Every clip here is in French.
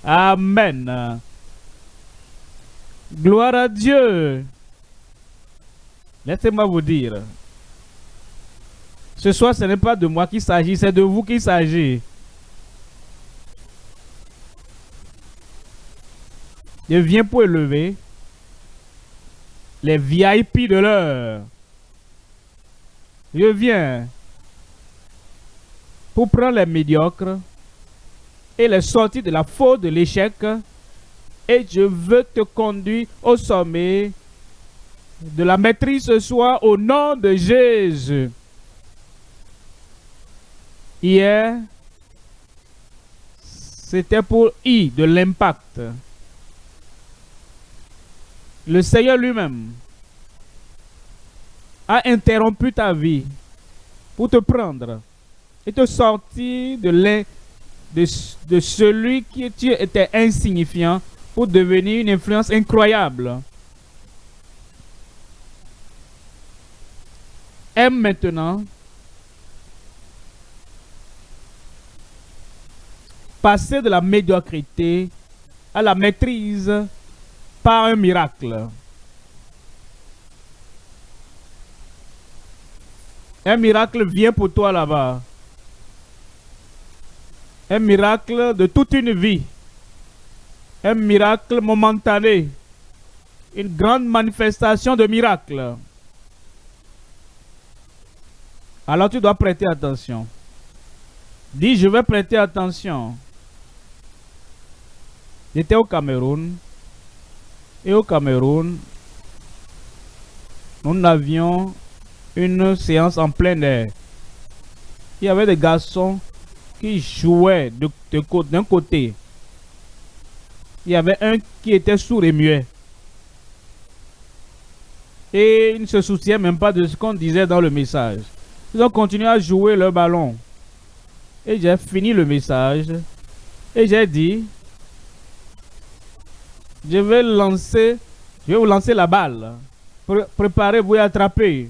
Amen. Gloire à Dieu. Laissez-moi vous dire, ce soir, ce n'est pas de moi qu'il s'agit, c'est de vous qu'il s'agit. Je viens pour élever les VIP de l'heure. Je viens pour prendre les médiocres et les sortir de la faute, de l'échec. Et je veux te conduire au sommet de la maîtrise ce soir au nom de Jésus. Hier, c'était pour I de l'impact. Le Seigneur lui-même a interrompu ta vie pour te prendre et te sortir de celui qui était insignifiant pour devenir une influence incroyable. Aime maintenant. Passer de la médiocrité à la maîtrise par un miracle. Un miracle vient pour toi là-bas. Un miracle de toute une vie. Un miracle momentané. Une grande manifestation de miracle. Alors tu dois prêter attention. Dis, je vais prêter attention. J'étais au Cameroun. Et au Cameroun, nous avions une séance en plein air. Il y avait des garçons qui jouaient d'un côté. Il y avait un qui était sourd et muet. Et ils ne se souciaient même pas de ce qu'on disait dans le message. Ils ont continué à jouer leur ballon. Et j'ai fini le message. Et j'ai dit, je vais vous lancer la balle. Préparez-vous et attrapez.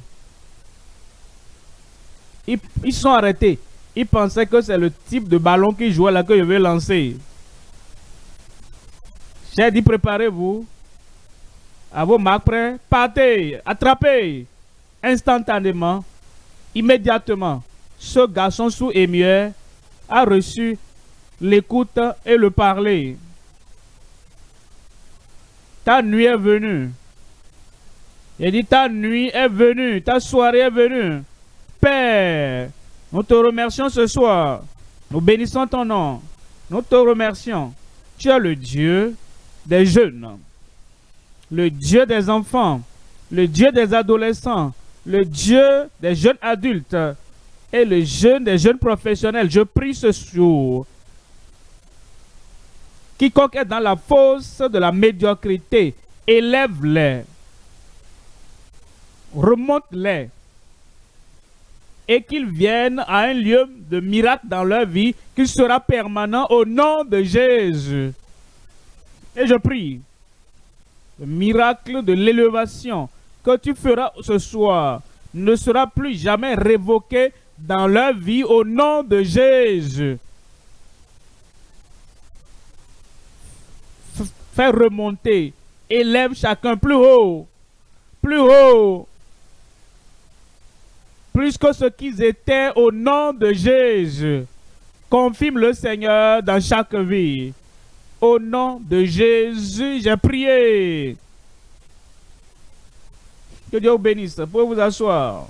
Ils sont arrêtés. Ils pensaient que c'est le type de ballon qu'ils jouaient là que je vais lancer. J'ai dit, préparez-vous. À vos marques prêts, partez, attrapez. Instantanément, immédiatement, ce garçon sourd et muet a reçu l'écoute et le parler. Ta nuit est venue. Il dit, ta nuit est venue, ta soirée est venue. Père, nous te remercions ce soir. Nous bénissons ton nom. Nous te remercions. Tu es le Dieu des jeunes, le Dieu des enfants, le Dieu des adolescents, le Dieu des jeunes adultes et le Dieu des jeunes professionnels. Je prie ce jour. Quiconque est dans la fosse de la médiocrité, élève-les, remonte-les, et qu'ils viennent à un lieu de miracle dans leur vie qui sera permanent au nom de Jésus. Et je prie, le miracle de l'élévation que tu feras ce soir ne sera plus jamais révoqué dans leur vie au nom de Jésus. Fais remonter, élève chacun plus haut, plus que ce qu'ils étaient au nom de Jésus. Confirme le Seigneur dans chaque vie. Au nom de Jésus, j'ai prié. Que Dieu vous bénisse. Vous pouvez vous asseoir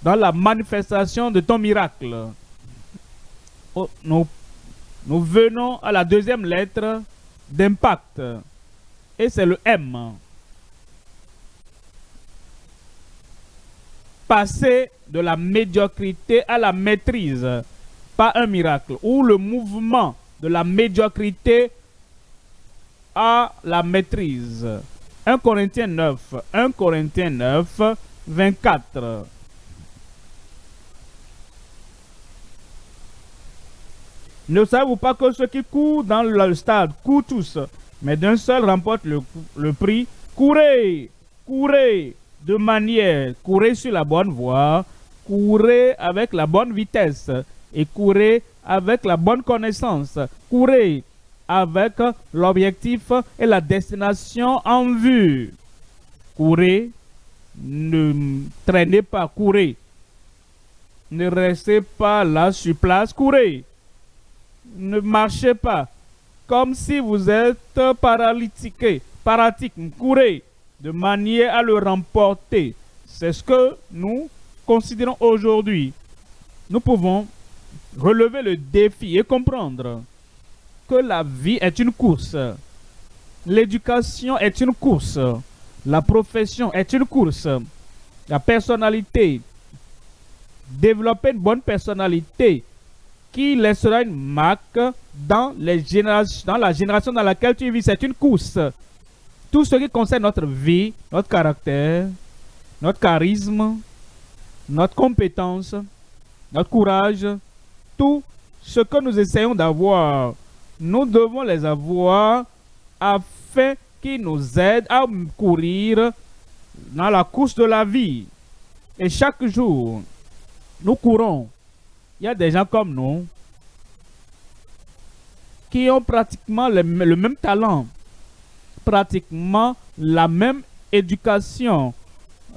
dans la manifestation de ton miracle. Nous venons à la deuxième lettre d'impact. Et c'est le M. Passer de la médiocrité à la maîtrise par un miracle. Ou le mouvement de la médiocrité à la maîtrise. 1 Corinthiens 9, 24. Ne savez-vous pas que ceux qui courent dans le stade courent tous, mais d'un seul remporte le prix? Courez, courez de manière, courez sur la bonne voie, courez avec la bonne vitesse et courez avec la bonne connaissance. Courez avec l'objectif et la destination en vue. Courez, ne traînez pas, courez. Ne restez pas là sur place, courez. Ne marchez pas comme si vous êtes paralytique, courez de manière à le remporter. C'est ce que nous considérons aujourd'hui. Nous pouvons relever le défi et comprendre que la vie est une course. L'éducation est une course. La profession est une course. La personnalité, développer une bonne personnalité qui laissera une marque dans la génération dans laquelle tu vis, c'est une course. Tout ce qui concerne notre vie, notre caractère, notre charisme, notre compétence, notre courage, tout ce que nous essayons d'avoir, nous devons les avoir afin qu'ils nous aident à courir dans la course de la vie. Et chaque jour, nous courons. Il y a des gens comme nous qui ont pratiquement le même talent, pratiquement la même éducation,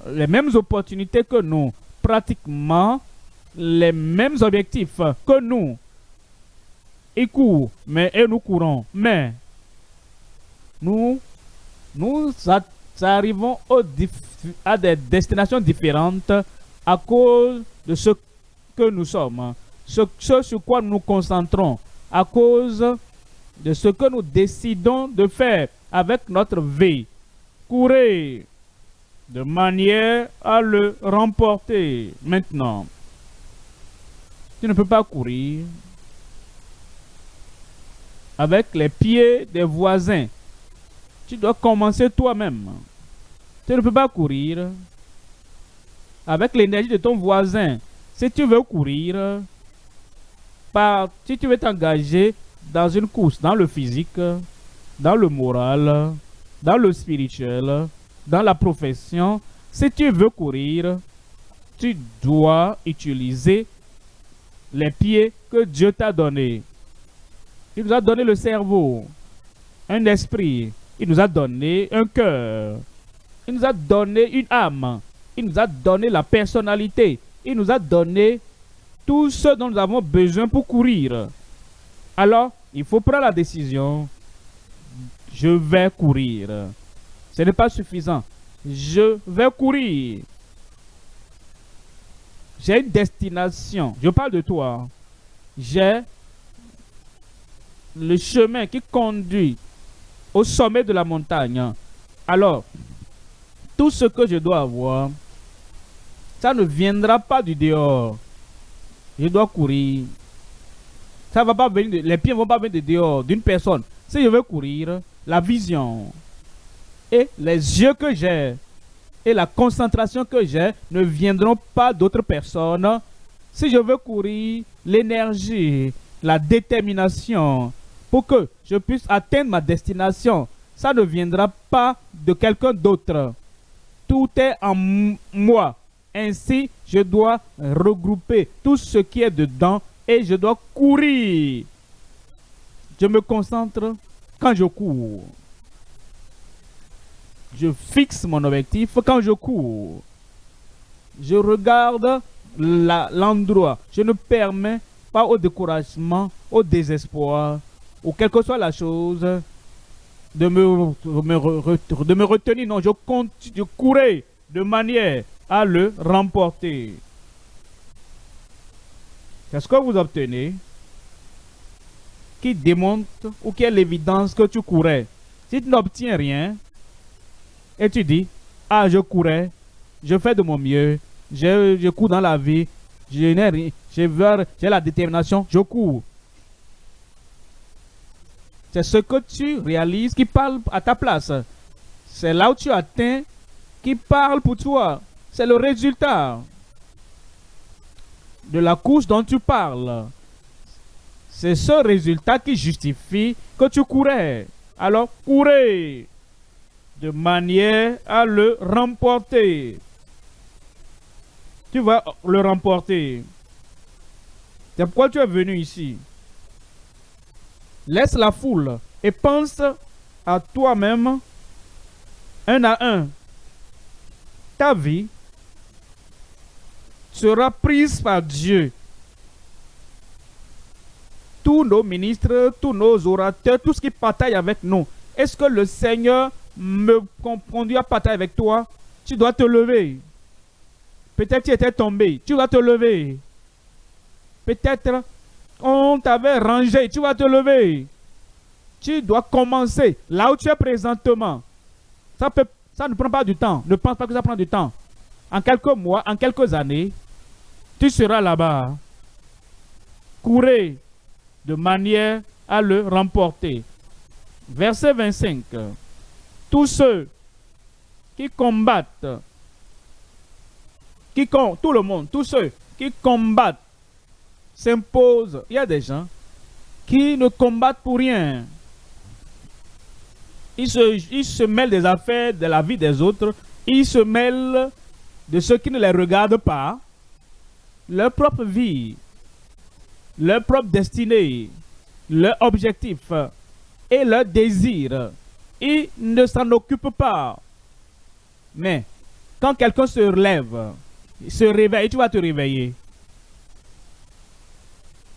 les mêmes opportunités que nous, pratiquement les mêmes objectifs que nous. Ils courent, et nous courons. Mais nous arrivons à des destinations différentes à cause de ce que nous sommes, ce sur quoi nous nous concentrons, à cause de ce que nous décidons de faire avec notre vie. Courez de manière à le remporter. Maintenant, tu ne peux pas courir avec les pieds des voisins. Tu dois commencer toi-même. Tu ne peux pas courir avec l'énergie de ton voisin. Si tu veux courir, si tu veux t'engager dans une course, dans le physique, dans le moral, dans le spirituel, dans la profession, si tu veux courir, tu dois utiliser les pieds que Dieu t'a donnés. Il nous a donné le cerveau, un esprit, il nous a donné un cœur, il nous a donné une âme, il nous a donné la personnalité, il nous a donné tout ce dont nous avons besoin pour courir. Alors, il faut prendre la décision. Je vais courir. Ce n'est pas suffisant. Je vais courir. J'ai une destination. Je parle de toi. J'ai le chemin qui conduit au sommet de la montagne. Alors, tout ce que je dois avoir, ça ne viendra pas du dehors. Je dois courir. Ça va pas venir, les pieds ne vont pas venir de dehors d'une personne. Si je veux courir, la vision et les yeux que j'ai et la concentration que j'ai ne viendront pas d'autres personnes. Si je veux courir, l'énergie, la détermination pour que je puisse atteindre ma destination, ça ne viendra pas de quelqu'un d'autre. Tout est en moi. Ainsi, je dois regrouper tout ce qui est dedans et je dois courir. Je me concentre quand je cours. Je fixe mon objectif quand je cours. Je regarde l'endroit. Je ne permets pas au découragement, au désespoir, ou quelle que soit la chose, de me retenir. Non, je continue de courir de manière à le remporter. Qu'est-ce que vous obtenez qui démontre ou qui est l'évidence que tu courais? Si tu n'obtiens rien et tu dis, ah, je courais, je fais de mon mieux, je cours dans la vie, je n'ai rien, j'ai la détermination, je cours. C'est ce que tu réalises qui parle à ta place. C'est là où tu atteins qui parle pour toi. C'est le résultat de la course dont tu parles. C'est ce résultat qui justifie que tu courais. Alors, courez de manière à le remporter. Tu vas le remporter. C'est pourquoi tu es venu ici. Laisse la foule et pense à toi-même un à un. Ta vie sera prise par Dieu. Tous nos ministres, tous nos orateurs, tout ce qui bataille avec nous. Est-ce que le Seigneur me conduit à batailler avec toi? Tu dois te lever. Peut-être tu étais tombé, tu vas te lever. Peut-être on t'avait rangé, tu vas te lever. Tu dois commencer là où tu es présentement. Ça ne prend pas du temps. Ne pense pas que ça prend du temps. En quelques mois, en quelques années, tu seras là-bas. Courez de manière à le remporter. Verset 25. Tous ceux qui combattent, tout le monde, tous ceux qui combattent s'imposent. Il y a des gens qui ne combattent pour rien. Ils se mêlent des affaires de la vie des autres. Ils se mêlent de ceux qui ne les regardent pas. Leur propre vie, leur propre destinée, leur objectif et leur désir. Ils ne s'en occupent pas. Mais quand quelqu'un se relève, se réveille, tu vas te réveiller.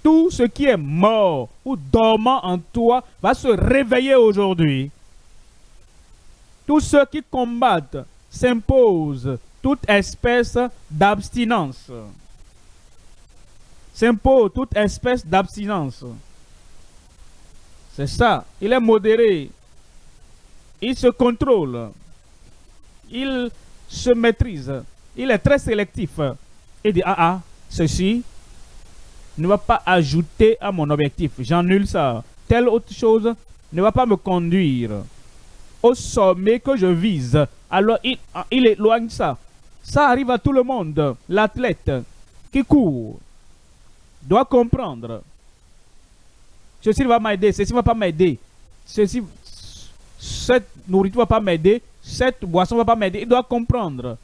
Tout ce qui est mort ou dormant en toi va se réveiller aujourd'hui. Tous ceux qui combattent s'imposent toute espèce d'abstinence. S'impose toute espèce d'abstinence. C'est ça. Il est modéré. Il se contrôle. Il se maîtrise. Il est très sélectif. Il dit, ceci ne va pas ajouter à mon objectif. J'annule ça. Telle autre chose ne va pas me conduire au sommet que je vise. Alors, il éloigne ça. Ça arrive à tout le monde. L'athlète qui court doit comprendre. Ceci va m'aider, ceci ne va pas m'aider. Cette nourriture ne va pas m'aider, cette boisson ne va pas m'aider. Il doit comprendre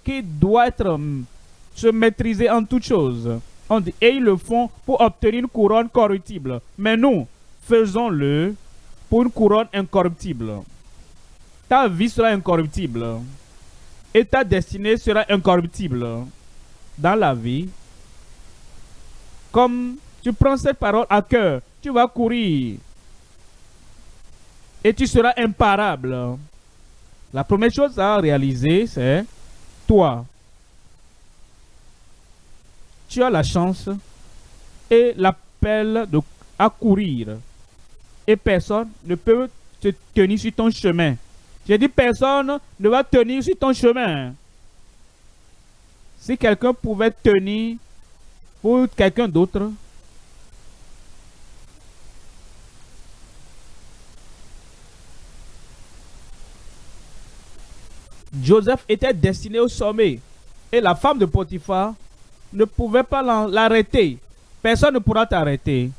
qu'il doit se maîtriser en toutes choses. Et ils le font pour obtenir une couronne corruptible. Mais nous, faisons-le pour une couronne incorruptible. Ta vie sera incorruptible. Et ta destinée sera incorruptible. Dans la vie, comme tu prends cette parole à cœur, tu vas courir. Et tu seras imparable. La première chose à réaliser, c'est toi. Tu as la chance et l'appel à courir. Et personne ne peut te tenir sur ton chemin. J'ai dit personne ne va tenir sur ton chemin. Si quelqu'un pouvait tenir pour quelqu'un d'autre, Joseph était destiné au sommet. Et la femme de Potiphar ne pouvait pas l'arrêter. Personne ne pourra t'arrêter.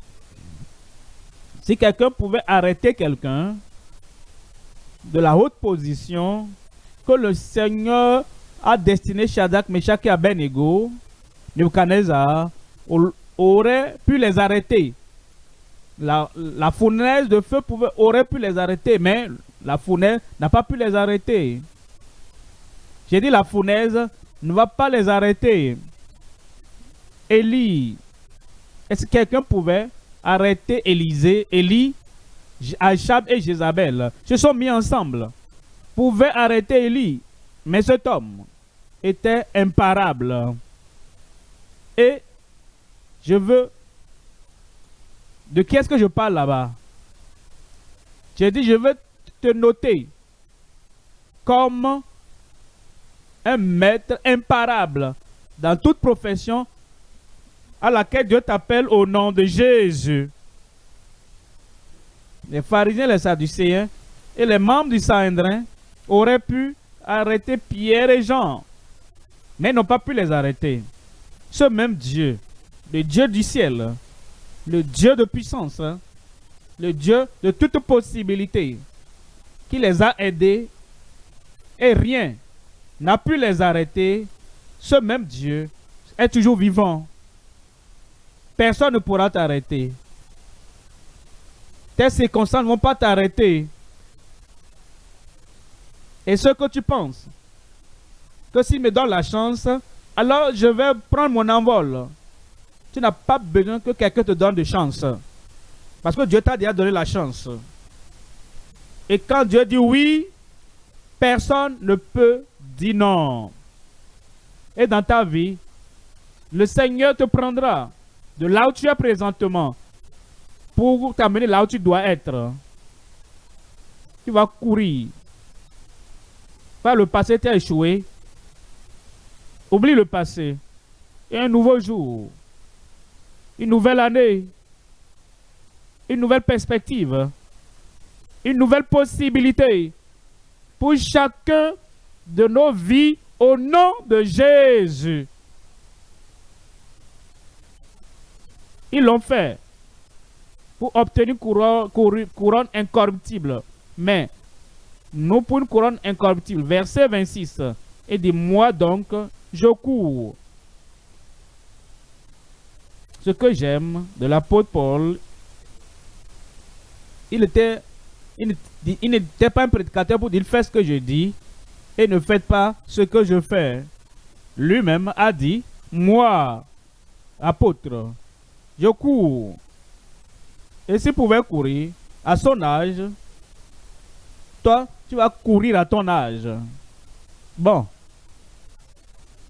Si quelqu'un pouvait arrêter quelqu'un de la haute position que le Seigneur a destiné Shadrach, Meshach et Abednego, Nebuchadnezzar aurait pu les arrêter. La fournaise de feu aurait pu les arrêter, mais la fournaise n'a pas pu les arrêter. J'ai dit la fournaise ne va pas les arrêter. Élie, est-ce que quelqu'un pouvait arrêter Élie, Achab et Jézabel se sont mis ensemble, pouvaient arrêter Élie, mais cet homme était imparable. Et je veux... De qui est-ce que je parle là-bas? J'ai dit, je veux te noter comme un maître imparable dans toute profession à laquelle Dieu t'appelle au nom de Jésus. Les pharisiens, les sadducéens et les membres du Sanhédrin auraient pu arrêter Pierre et Jean, mais n'ont pas pu les arrêter. Ce même Dieu, le Dieu du ciel, le Dieu de puissance, le Dieu de toute possibilité, qui les a aidés et rien n'a pu les arrêter, ce même Dieu est toujours vivant. Personne ne pourra t'arrêter. tes circonstances ne vont pas t'arrêter. Et ce que tu penses, que s'il me donne la chance, alors je vais prendre mon envol. Tu n'as pas besoin que quelqu'un te donne de chance. Parce que Dieu t'a déjà donné la chance. Et quand Dieu dit oui, personne ne peut dire non. Et dans ta vie, le Seigneur te prendra de là où tu es présentement pour t'amener là où tu dois être. Tu vas courir. Par le passé, tu as échoué. Oublie le passé. Et un nouveau jour. Une nouvelle année. Une nouvelle perspective. Une nouvelle possibilité pour chacun de nos vies au nom de Jésus. Ils l'ont fait pour obtenir une couronne incorruptible. Mais nous pour une couronne incorruptible. Verset 26. Et dit, moi donc, je cours. Ce que j'aime de l'apôtre Paul, il n'était pas un prédicateur pour dire faites ce que je dis et ne faites pas ce que je fais. Lui-même a dit, moi, apôtre, je cours. Et s'il pouvait courir à son âge, toi, tu vas courir à ton âge. Bon.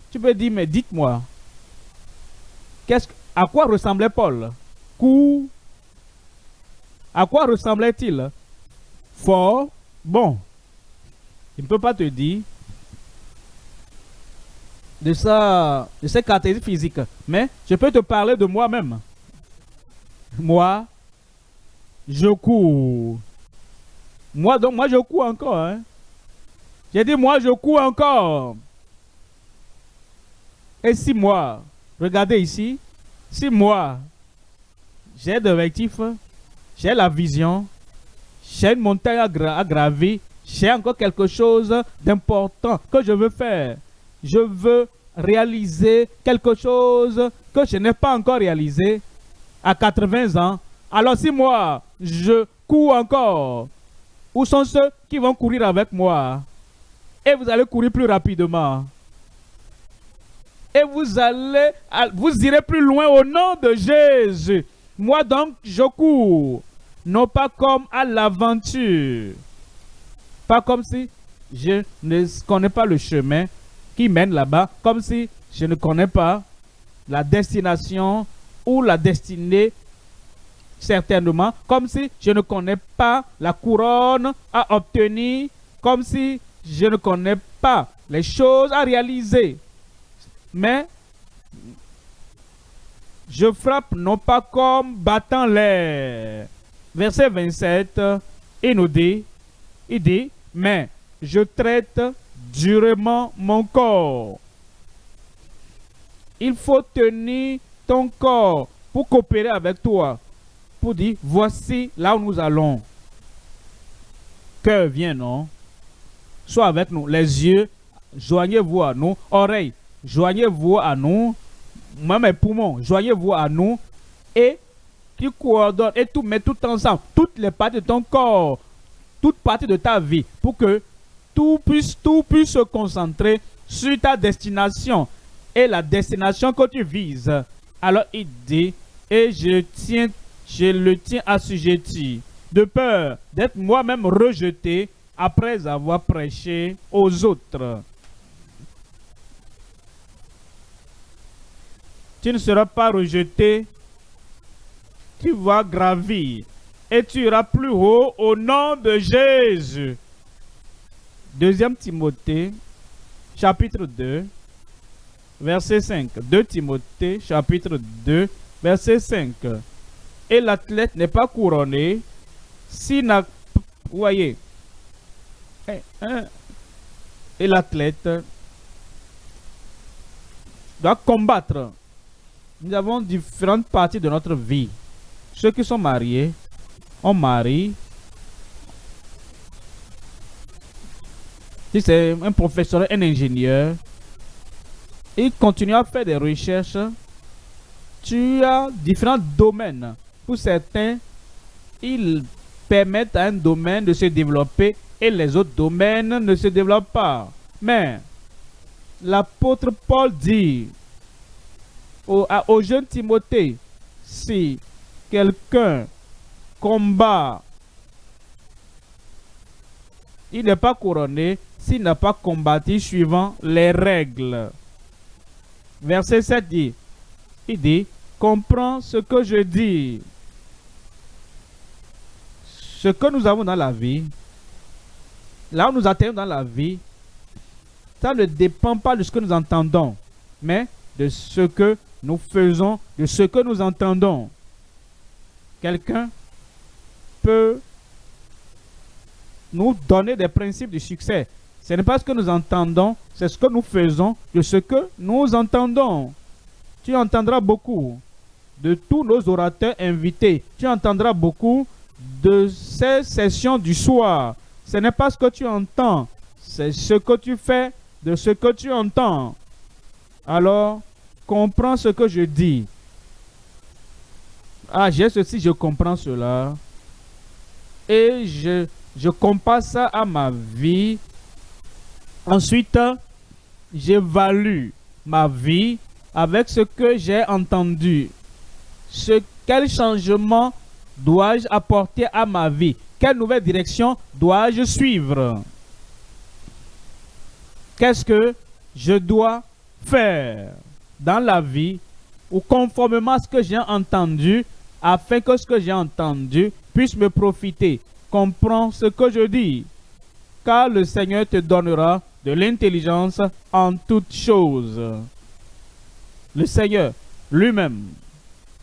Tu peux dire, mais dites-moi, à quoi ressemblait Paul? Court. À quoi ressemblait-il? Fort. Bon. Il ne peut pas te dire de ses caractéristiques physiques. Mais je peux te parler de moi-même. Moi, je cours. Moi, je cours encore. Hein? J'ai dit, moi, je cours encore. Et si moi, regardez ici, si moi, j'ai de l'objectif, j'ai la vision, j'ai une montagne à graver, j'ai encore quelque chose d'important que je veux faire. Je veux réaliser quelque chose que je n'ai pas encore réalisé à 80 ans. Alors si moi, je cours encore, où sont ceux qui vont courir avec moi? Et vous allez courir plus rapidement. Et vous irez plus loin au nom de Jésus. Moi donc, je cours. Non pas comme à l'aventure. Pas comme si je ne connais pas le chemin qui mène là-bas. Comme si je ne connais pas la destination ou la destinée, certainement. Comme si je ne connais pas la couronne à obtenir. Comme si je ne connais pas les choses à réaliser. Mais je frappe non pas comme battant l'air. Verset 27, il dit, mais je traite durement mon corps. Il faut tenir ton corps pour coopérer avec toi. Pour dire, voici là où nous allons. Cœur, viens, non? Sois avec nous. Les yeux, joignez-vous à nous. Oreilles, joignez-vous à nous. Même les poumons, joignez-vous à nous. Et qui coordonne et tout, met tout ensemble. Toutes les parties de ton corps, toutes parties de ta vie. Pour que tout puisse se concentrer sur ta destination. Et la destination que tu vises. Alors il dit, et je le tiens assujetti. De peur d'être moi-même rejeté après avoir prêché aux autres. Tu ne seras pas rejeté, tu vas gravir et tu iras plus haut au nom de Jésus. 2 Timothée, chapitre 2, verset 5. 2 Timothée, chapitre 2, verset 5. Et l'athlète n'est pas couronné s'il n'a... Vous voyez. Et l'athlète doit combattre. Nous avons différentes parties de notre vie. Ceux qui sont mariés, on marie. Si c'est un professeur, un ingénieur, il continue à faire des recherches. Tu as différents domaines. Pour certains, ils permettent à un domaine de se développer et les autres domaines ne se développent pas. Mais l'apôtre Paul dit au jeune Timothée, si quelqu'un combat, il n'est pas couronné s'il n'a pas combattu suivant les règles. Verset 7 dit, il dit, comprends ce que je dis. Ce que nous avons dans la vie, là où nous atteignons dans la vie, ça ne dépend pas de ce que nous entendons, mais de ce que nous faisons, de ce que nous entendons. Quelqu'un peut nous donner des principes de succès. Ce n'est pas ce que nous entendons, c'est ce que nous faisons de ce que nous entendons. Tu entendras beaucoup de tous nos orateurs invités. Tu entendras beaucoup de ces sessions du soir. Ce n'est pas ce que tu entends, c'est ce que tu fais de ce que tu entends. Alors, comprends ce que je dis. Ah, j'ai ceci, je comprends cela. Et je compare ça à ma vie. Ensuite, j'évalue ma vie avec ce que j'ai entendu. Quel changement dois-je apporter à ma vie? Quelle nouvelle direction dois-je suivre? Qu'est-ce que je dois faire dans la vie ou conformément à ce que j'ai entendu afin que ce que j'ai entendu puisse me profiter? Comprends ce que je dis, car le Seigneur te donnera de l'intelligence en toutes choses. Le Seigneur lui-même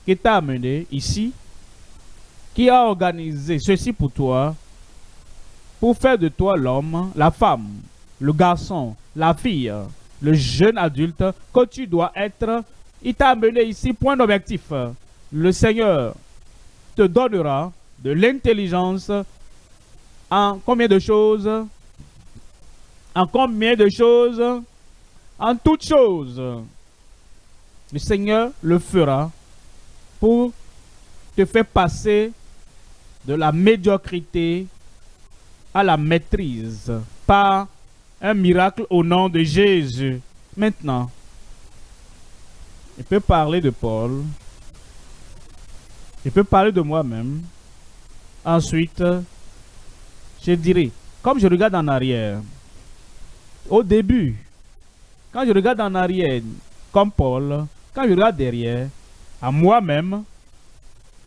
qui t'a amené ici, qui a organisé ceci pour toi, pour faire de toi l'homme, la femme, le garçon, la fille, le jeune adulte que tu dois être. Il t'a amené ici, point d'objectif. Le Seigneur te donnera de l'intelligence en combien de choses? En combien de choses? En toutes choses. Le Seigneur le fera pour te faire passer de la médiocrité à la maîtrise par un miracle au nom de Jésus. Maintenant, je peux parler de Paul. Je peux parler de moi-même. Ensuite, je dirais, comme je regarde en arrière, au début, quand je regarde en arrière, comme Paul, quand je regarde derrière, à moi-même,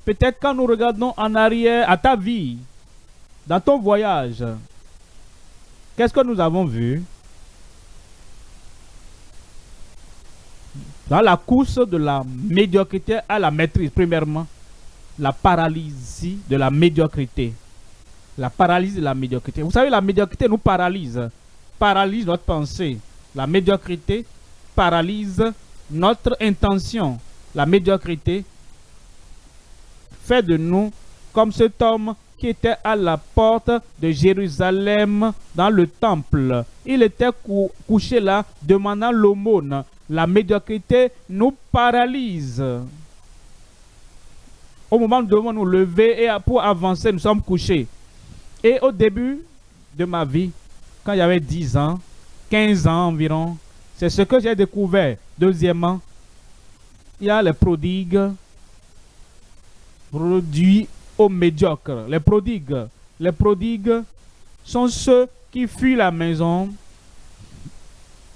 peut-être quand nous regardons en arrière à ta vie, dans ton voyage, qu'est-ce que nous avons vu? Dans la course de la médiocrité à la maîtrise, premièrement, la paralysie de la médiocrité. La paralysie de la médiocrité. Vous savez, la médiocrité nous paralyse. Paralyse notre pensée. La médiocrité paralyse notre intention. La médiocrité fait de nous comme cet homme qui était à la porte de Jérusalem dans le temple. Il était couché là, demandant l'aumône. La médiocrité nous paralyse. Au moment où nous devons nous lever et pour avancer, nous sommes couchés. Et au début de ma vie, quand j'avais 10 ans, 15 ans environ, c'est ce que j'ai découvert. Deuxièmement, il y a les prodigues, produits aux médiocres. Les prodigues sont ceux qui fuient la maison,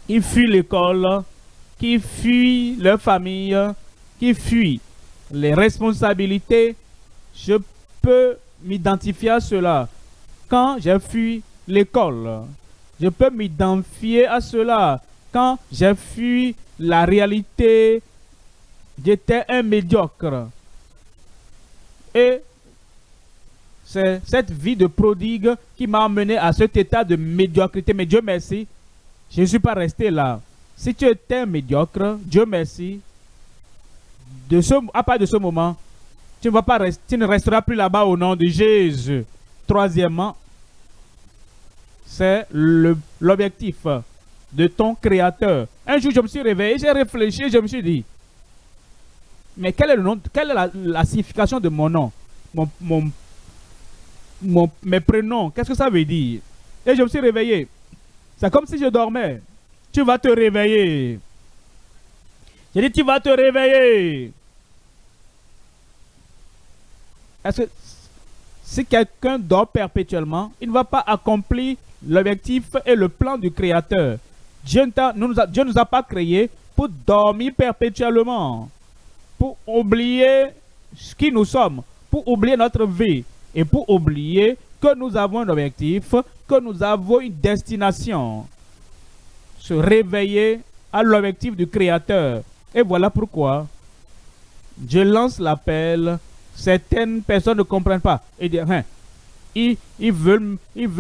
qui fuient l'école, qui fuient leur famille, qui fuient les responsabilités. Je peux m'identifier à cela. Quand j'ai fui l'école, je peux m'identifier à cela. Quand j'ai fui la réalité, j'étais un médiocre. Et c'est cette vie de prodigue qui m'a amené à cet état de médiocrité. Mais Dieu merci, je ne suis pas resté là. Si tu étais un médiocre, Dieu merci, à partir de ce moment, tu ne resteras plus là-bas au nom de Jésus. Troisièmement, c'est l'objectif de ton Créateur. Un jour, je me suis réveillé, j'ai réfléchi, je me suis dit, mais quel est le nom, quelle est la signification de mon nom? mes prénoms. Qu'est-ce que ça veut dire? Et je me suis réveillé. C'est comme si je dormais. Tu vas te réveiller. J'ai dit, tu vas te réveiller. Est-ce que si quelqu'un dort perpétuellement, il ne va pas accomplir l'objectif et le plan du Créateur. Dieu ne nous a pas créés pour dormir perpétuellement, pour oublier ce qui nous sommes, pour oublier notre vie et pour oublier que nous avons un objectif, que nous avons une destination. Se réveiller à l'objectif du Créateur. Et voilà pourquoi je lance l'appel. Certaines personnes ne comprennent pas. Et disent, hein, ils veulent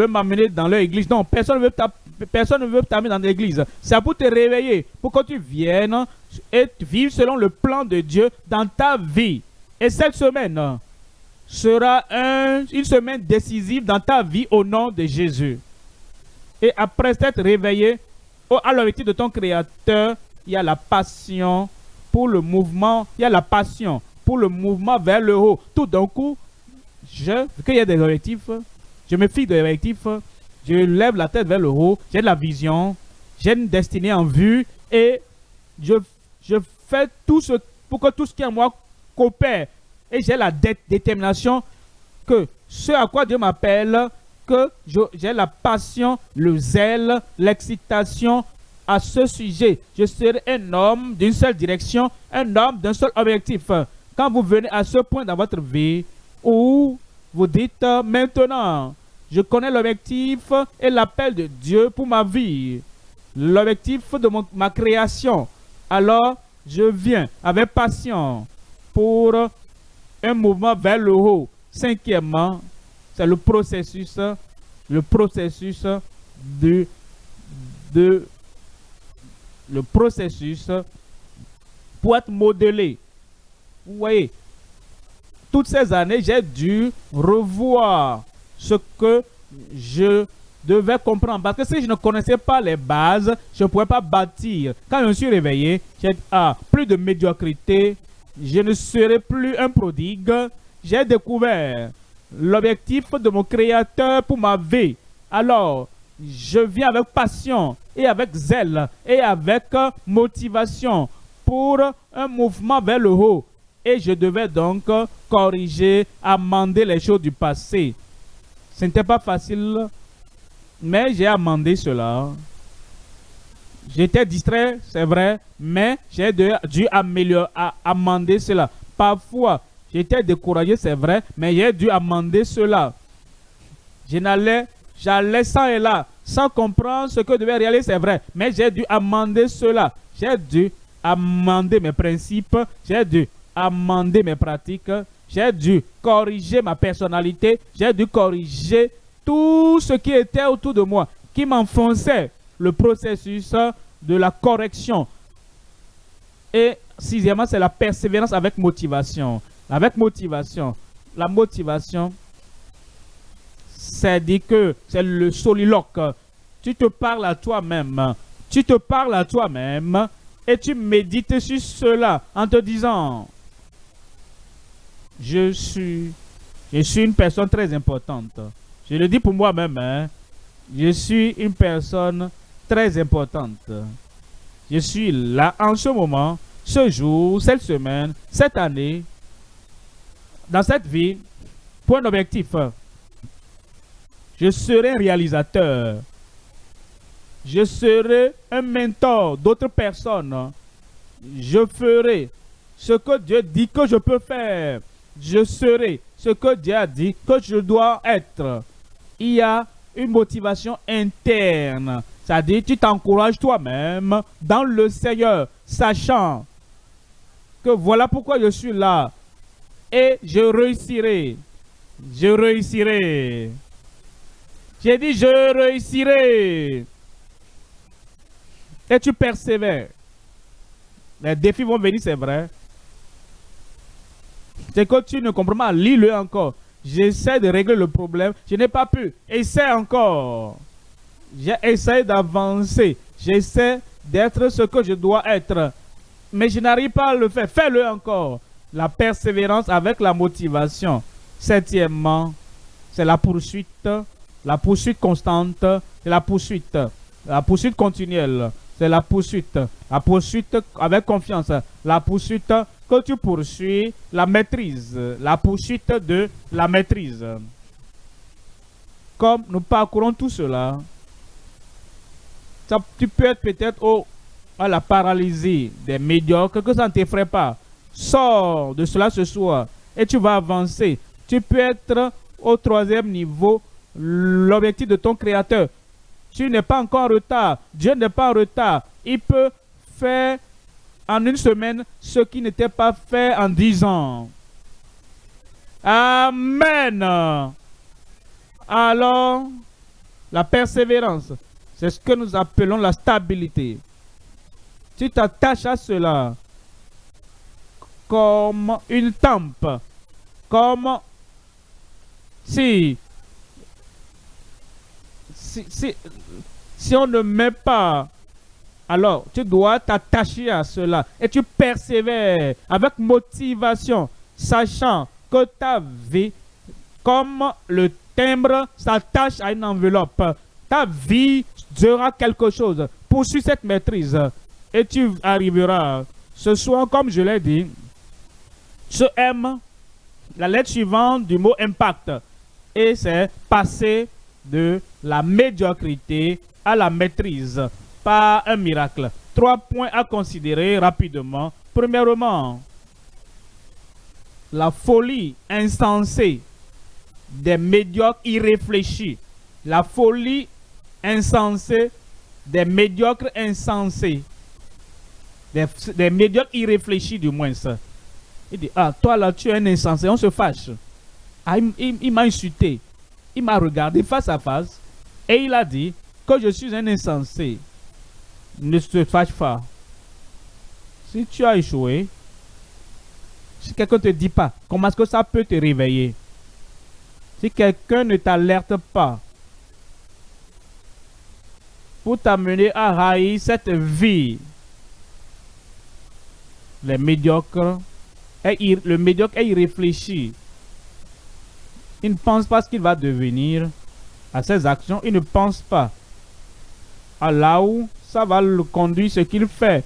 m'amener dans leur église. Non, personne ne veut t'amener dans l'église. C'est pour te réveiller, pour que tu viennes et vivre selon le plan de Dieu dans ta vie. Et cette semaine sera une semaine décisive dans ta vie au nom de Jésus. Et après s'être réveillé à l'objectif de ton Créateur, il y a la passion pour le mouvement, il y a la passion pour le mouvement vers le haut. Tout d'un coup, qu'il y ait des objectifs, je me fie des objectifs, je lève la tête vers le haut, j'ai de la vision, j'ai une destinée en vue et je fais tout ce pour que tout ce qui est en moi coopère. Et j'ai la détermination que ce à quoi Dieu m'appelle, que j'ai la passion, le zèle, l'excitation à ce sujet. Je serai un homme d'une seule direction, un homme d'un seul objectif. Quand vous venez à ce point dans votre vie où vous dites maintenant, je connais l'objectif et l'appel de Dieu pour ma vie, l'objectif de ma création, alors je viens avec passion pour un mouvement vers le haut. Cinquièmement, c'est le processus pour être modelé. Vous voyez, toutes ces années, j'ai dû revoir ce que je devais comprendre. Parce que si je ne connaissais pas les bases, je ne pouvais pas bâtir. Quand je me suis réveillé, j'ai dit, plus de médiocrité, je ne serai plus un prodigue. J'ai découvert l'objectif de mon Créateur pour ma vie. Alors, je viens avec passion et avec zèle et avec motivation pour un mouvement vers le haut. Et je devais donc corriger, amender les choses du passé. Ce n'était pas facile, mais j'ai amendé cela. J'étais distrait, c'est vrai, mais j'ai dû amender cela. Parfois, j'étais découragé, c'est vrai, mais j'ai dû amender cela. J'allais ça et là, sans comprendre ce que je devais réaliser, c'est vrai, mais j'ai dû amender cela. J'ai dû amender mes principes, j'ai dû amender mes pratiques, j'ai dû corriger ma personnalité, j'ai dû corriger tout ce qui était autour de moi, qui m'enfonçait. Le processus de la correction. Et sixièmement, c'est la persévérance avec motivation. Avec motivation. La motivation, c'est dit que c'est le soliloque. Tu te parles à toi-même. Tu te parles à toi-même et tu médites sur cela en te disant, je suis une personne très importante. Je le dis pour moi-même, hein. Je suis une personne très importante. Je suis là en ce moment, ce jour, cette semaine, cette année, dans cette vie, pour un objectif. Je serai un réalisateur. Je serai un mentor d'autres personnes. Je ferai ce que Dieu dit que je peux faire. Je serai ce que Dieu a dit que je dois être. Il y a une motivation interne. C'est-à-dire, tu t'encourages toi-même dans le Seigneur, sachant que voilà pourquoi je suis là. Et je réussirai. Je réussirai. J'ai dit, je réussirai. Et tu persévères. Les défis vont venir, c'est vrai. C'est que tu ne comprends pas. Lis-le encore. J'essaie de régler le problème. Je n'ai pas pu. Essaie encore. J'ai essayé d'avancer. J'essaie d'être ce que je dois être. Mais je n'arrive pas à le faire. Fais-le encore. La persévérance avec la motivation. Septièmement, c'est la poursuite constante, c'est la poursuite continuelle, c'est la poursuite avec confiance, la poursuite que tu poursuis, la maîtrise, la poursuite de la maîtrise. Comme nous parcourons tout cela, tu peux être peut-être à la paralysie des médiocres, que ça ne t'effraie pas. Sors de cela ce soir et tu vas avancer. Tu peux être au 3e niveau, l'objectif de ton Créateur. Tu n'es pas encore en retard. Dieu n'est pas en retard. Il peut faire en une semaine ce qui n'était pas fait en 10 ans. Amen. Alors, la persévérance, c'est ce que nous appelons la stabilité. Tu t'attaches à cela comme une tempe, comme si on ne met pas, alors tu dois t'attacher à cela et tu persévères avec motivation, sachant que ta vie, comme le timbre s'attache à une enveloppe, ta vie sera quelque chose. Poursuis cette maîtrise et tu arriveras. Ce soir, comme je l'ai dit, ce M, la lettre suivante du mot impact, et c'est passer de la médiocrité à la maîtrise par un miracle. 3 points à considérer rapidement. Premièrement, la folie insensée des médiocres irréfléchis. La folie insensée des médiocres insensés. Des médiocres irréfléchis du moins. Ça. Il dit, ah, toi là, tu es un insensé. On se fâche. Ah, il m'a insulté. Il m'a regardé face à face. Et il a dit que je suis un insensé. Ne te fâche pas. Si tu as échoué, si quelqu'un ne te dit pas, comment est-ce que ça peut te réveiller? Si quelqu'un ne t'alerte pas pour t'amener à haïr cette vie, le médiocre est irréfléchi. Il ne pense pas ce qu'il va devenir à ses actions. Il ne pense pas à là où ça va le conduire, ce qu'il fait.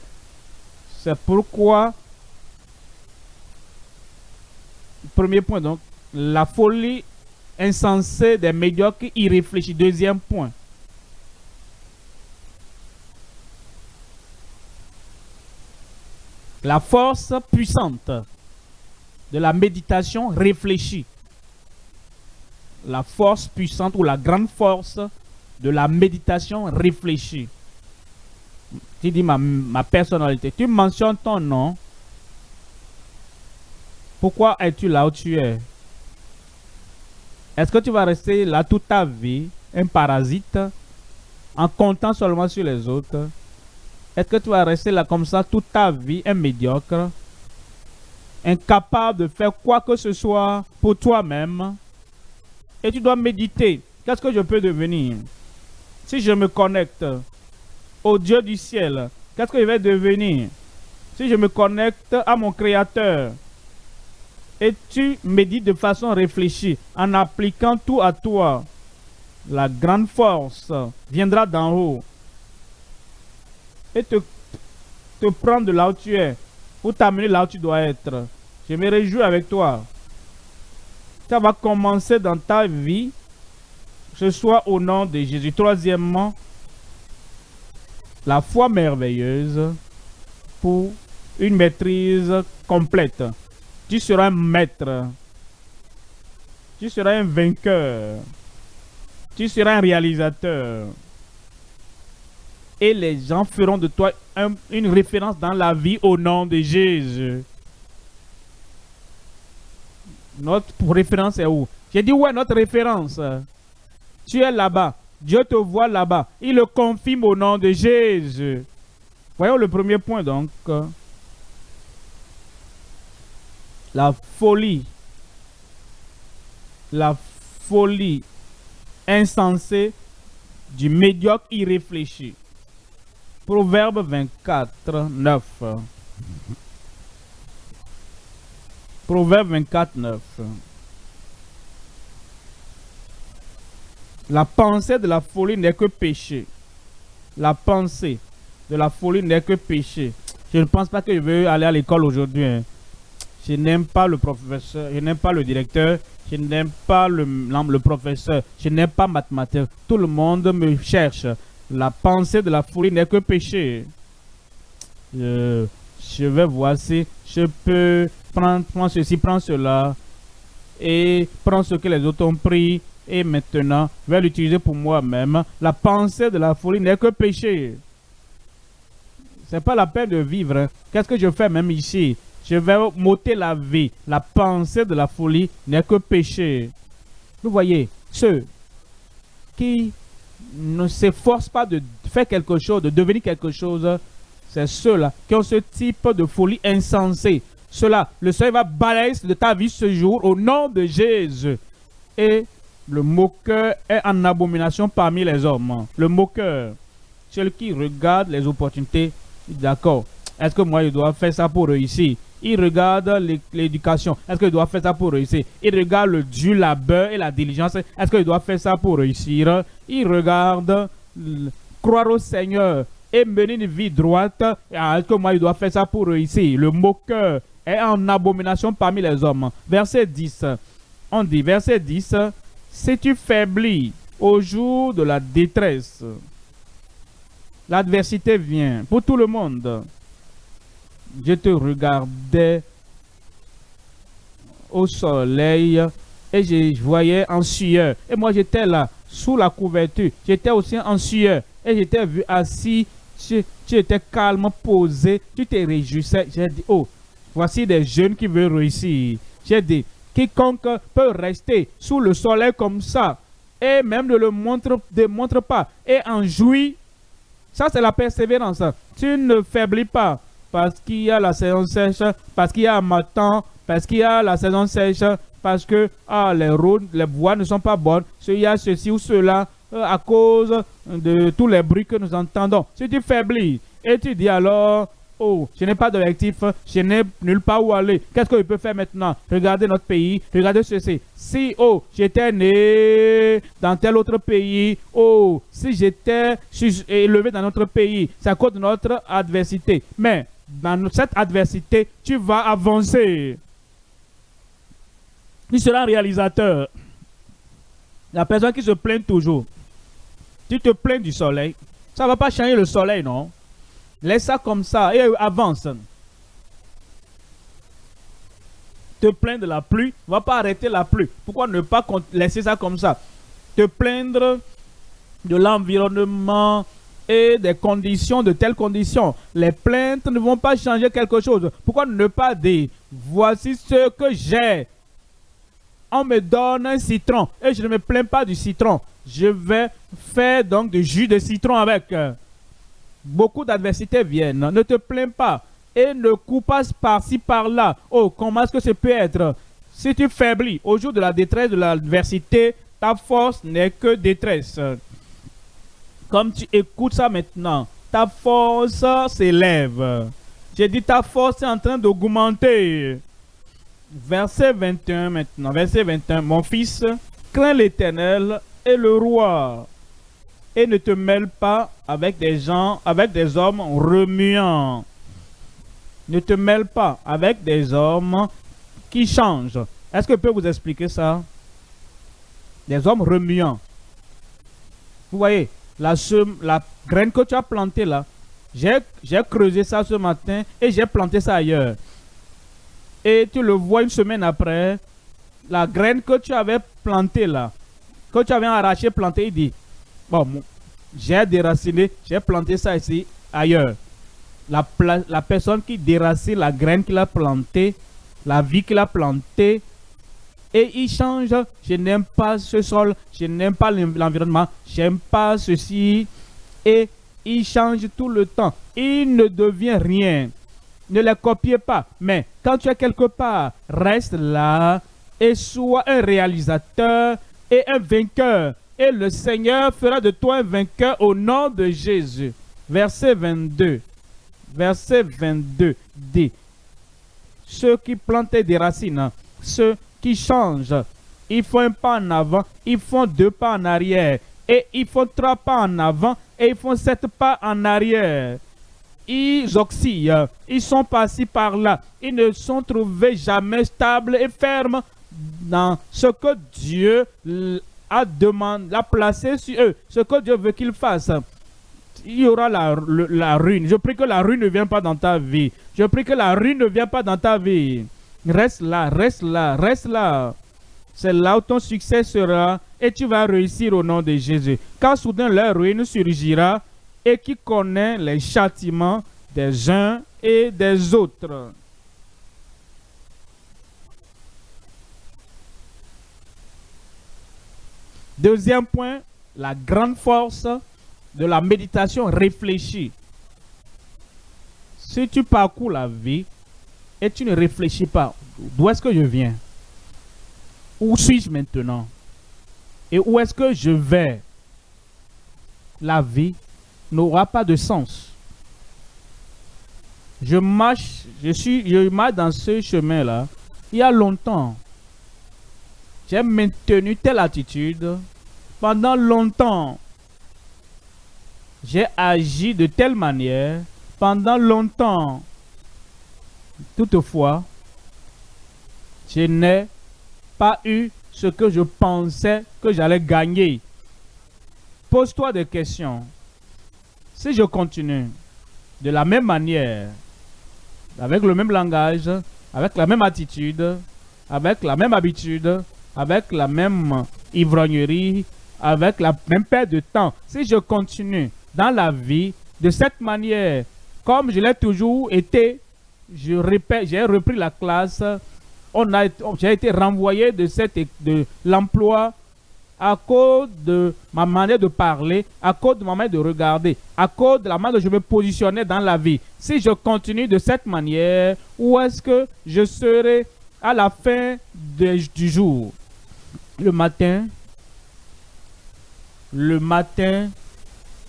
C'est pourquoi, premier point donc, la folie insensée des médiocres irréfléchis. Deuxième point. La force puissante de la méditation réfléchie. La force puissante ou la grande force de la méditation réfléchie. Tu dis ma personnalité. Tu mentionnes ton nom. Pourquoi es-tu là où tu es? Est-ce que tu vas rester là toute ta vie, un parasite, en comptant seulement sur les autres? Est-ce que tu vas rester là comme ça toute ta vie, un médiocre, incapable de faire quoi que ce soit pour toi-même? Et tu dois méditer. Qu'est-ce que je peux devenir? Si je me connecte au Dieu du ciel, qu'est-ce que je vais devenir? Si je me connecte à mon Créateur, et tu médites de façon réfléchie, en appliquant tout à toi, la grande force viendra d'en haut et te prendre de là où tu es pour t'amener là où tu dois être. Je me réjouis avec toi. Ça va commencer dans ta vie, ce soit au nom de Jésus. Troisièmement, la foi merveilleuse pour une maîtrise complète. Tu seras un maître. Tu seras un vainqueur. Tu seras un réalisateur. Et les gens feront de toi une référence dans la vie au nom de Jésus. Notre référence est où? J'ai dit où est notre référence? Tu es là-bas. Dieu te voit là-bas. Il le confirme au nom de Jésus. Voyons le premier point donc. La folie insensée du médiocre irréfléchi. Proverbe 24, 9. Proverbe 24, 9. La pensée de la folie n'est que péché. La pensée de la folie n'est que péché. Je ne pense pas que je veux aller à l'école aujourd'hui. Hein. Je n'aime pas le professeur, je n'aime pas le directeur, je n'aime pas le professeur, je n'aime pas mathématiques. Tout le monde me cherche. La pensée de la folie n'est que péché. Je vais voir si je peux prendre ceci, prendre cela et prendre ce que les autres ont pris et maintenant je vais l'utiliser pour moi-même. La pensée de la folie n'est que péché. C'est pas la peine de vivre. Hein. Qu'est-ce que je fais même ici? Je vais m'ôter la vie. La pensée de la folie n'est que péché. Vous voyez, ceux qui ne s'efforcent pas de faire quelque chose, de devenir quelque chose, c'est ceux-là qui ont ce type de folie insensée. Ceux-là, le Seigneur va balayer de ta vie ce jour au nom de Jésus. Et le moqueur est en abomination parmi les hommes. Le moqueur, celui qui regarde les opportunités, d'accord. Est-ce que moi, je dois faire ça pour réussir? Il regarde l'éducation. Est-ce que je dois faire ça pour réussir? Il regarde le dur labeur et la diligence. Est-ce que je dois faire ça pour réussir? Il regarde croire au Seigneur et mener une vie droite. Est-ce que moi, je dois faire ça pour réussir? Le moqueur est en abomination parmi les hommes. Verset 10. On dit, verset 10, si tu faiblis au jour de la détresse, l'adversité vient pour tout le monde. Je te regardais au soleil et je voyais en sueur. Et moi, j'étais là, sous la couverture. J'étais aussi en sueur. Et j'étais vu assis. Tu étais calme, posé. Tu te réjouissais. J'ai dit, oh, voici des jeunes qui veulent réussir. J'ai dit, quiconque peut rester sous le soleil comme ça et même ne le démontre pas et en jouir, ça c'est la persévérance. Tu ne faiblis pas. Parce qu'il y a la saison sèche, parce qu'il y a un matin, parce qu'il y a la saison sèche, parce que les routes, les voies ne sont pas bonnes, il y a ceci ou cela, à cause de tous les bruits que nous entendons. Si tu faiblis et tu dis alors, oh, je n'ai pas d'objectif, je n'ai nulle part où aller, qu'est-ce que je peux faire maintenant? Regardez notre pays, regardez ceci. Si, oh, j'étais né dans tel autre pays, oh, si j'étais élevé dans notre pays, c'est à cause de notre adversité. Mais, dans cette adversité, tu vas avancer. Tu seras un réalisateur. La personne qui se plaint toujours. Tu te plains du soleil. Ça ne va pas changer le soleil, non? Laisse ça comme ça et avance. Te plaindre de la pluie, ne va pas arrêter la pluie. Pourquoi ne pas laisser ça comme ça? Te plaindre de l'environnement et des conditions, de telles conditions. Les plaintes ne vont pas changer quelque chose. Pourquoi ne pas dire, voici ce que j'ai. On me donne un citron et je ne me plains pas du citron. Je vais faire donc du jus de citron avec. Beaucoup d'adversités viennent. Ne te plains pas et ne cours pas par-ci, par-là. Oh, comment est-ce que ça peut être? Si tu faiblis au jour de la détresse, de l'adversité, ta force n'est que détresse. Comme tu écoutes ça maintenant, ta force s'élève. J'ai dit ta force est en train d'augmenter. Verset 21 maintenant. Verset 21. Mon fils, crains l'Éternel et le roi. Et ne te mêle pas avec des gens, avec des hommes remuants. Ne te mêle pas avec des hommes qui changent. Est-ce que je peux vous expliquer ça? Des hommes remuants. Vous voyez, la graine que tu as plantée là, j'ai creusé ça ce matin et j'ai planté ça ailleurs. Et tu le vois une semaine après, la graine que tu avais plantée là, que tu avais arraché, planté, il dit, bon, j'ai déraciné, j'ai planté ça ici, ailleurs. La personne qui déracine la graine qu'il a plantée, la vie qu'il a plantée, et il change. Je n'aime pas ce sol, je n'aime pas l'environnement, j'aime pas ceci. Et il change tout le temps. Il ne devient rien. Ne les copiez pas. Mais quand tu es quelque part, reste là et sois un réalisateur et un vainqueur. Et le Seigneur fera de toi un vainqueur au nom de Jésus. Verset 22. Verset 22 dit, ceux qui plantaient des racines, ceux qui changent Ils font un pas en avant, ils font 2 pas en arrière. Et ils font 3 pas en avant et ils font 7 pas en arrière. Ils oscillent, ils sont passés par là. Ils ne sont trouvés jamais stables et fermes dans ce que Dieu a placé sur eux, ce que Dieu veut qu'ils fassent. Il y aura la ruine. Je prie que la ruine ne vienne pas dans ta vie. Je prie que la ruine ne vienne pas dans ta vie. Reste là, reste là, reste là. C'est là où ton succès sera et tu vas réussir au nom de Jésus. Car soudain leur ruine surgira et qui connaît les châtiments des uns et des autres. Deuxième point, la grande force de la méditation réfléchie. Si tu parcours la vie et tu ne réfléchis pas, d'où est-ce que je viens? Où suis-je maintenant? Et où est-ce que je vais? La vie n'aura pas de sens. Je marche dans ce chemin-là il y a longtemps. J'ai maintenu telle attitude pendant longtemps. J'ai agi de telle manière pendant longtemps. Toutefois, je n'ai pas eu ce que je pensais que j'allais gagner. Pose-toi des questions. Si je continue de la même manière, avec le même langage, avec la même attitude, avec la même habitude, avec la même ivrognerie, avec la même perte de temps, si je continue dans la vie de cette manière, comme je l'ai toujours été, je répète, j'ai repris la classe, j'ai été renvoyé de l'emploi à cause de ma manière de parler, à cause de ma manière de regarder, à cause de la manière dont je me positionnais dans la vie. Si je continue de cette manière, où est-ce que je serai à la fin du jour? Le matin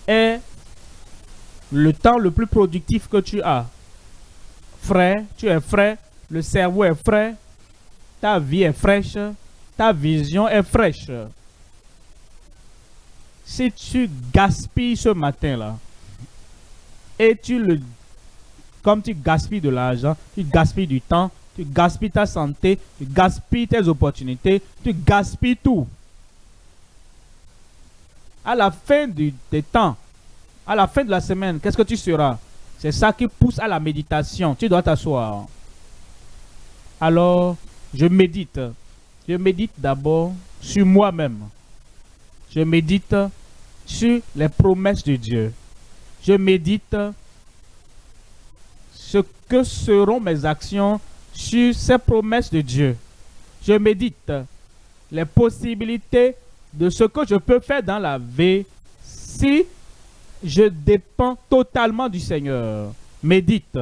est le temps le plus productif que tu as. Frais, tu es frais, le cerveau est frais, ta vie est fraîche, ta vision est fraîche. Si tu gaspilles ce matin-là, et comme tu gaspilles de l'argent, tu gaspilles du temps, tu gaspilles ta santé, tu gaspilles tes opportunités, tu gaspilles tout. À la fin des temps, à la fin de la semaine, qu'est-ce que tu seras? C'est ça qui pousse à la méditation. Tu dois t'asseoir. Alors, je médite. Je médite d'abord sur moi-même. Je médite sur les promesses de Dieu. Je médite ce que seront mes actions sur ces promesses de Dieu. Je médite les possibilités de ce que je peux faire dans la vie si je dépends totalement du Seigneur. Médite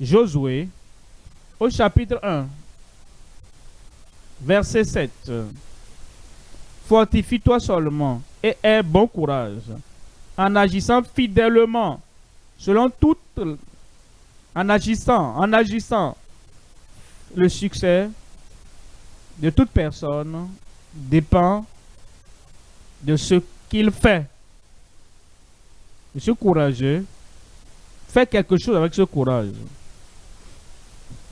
Josué au chapitre 1, verset 7. Fortifie-toi seulement et aie bon courage en agissant fidèlement en agissant. Le succès de toute personne dépend de ce qu'il fait. Je suis courageux. Fais quelque chose avec ce courage.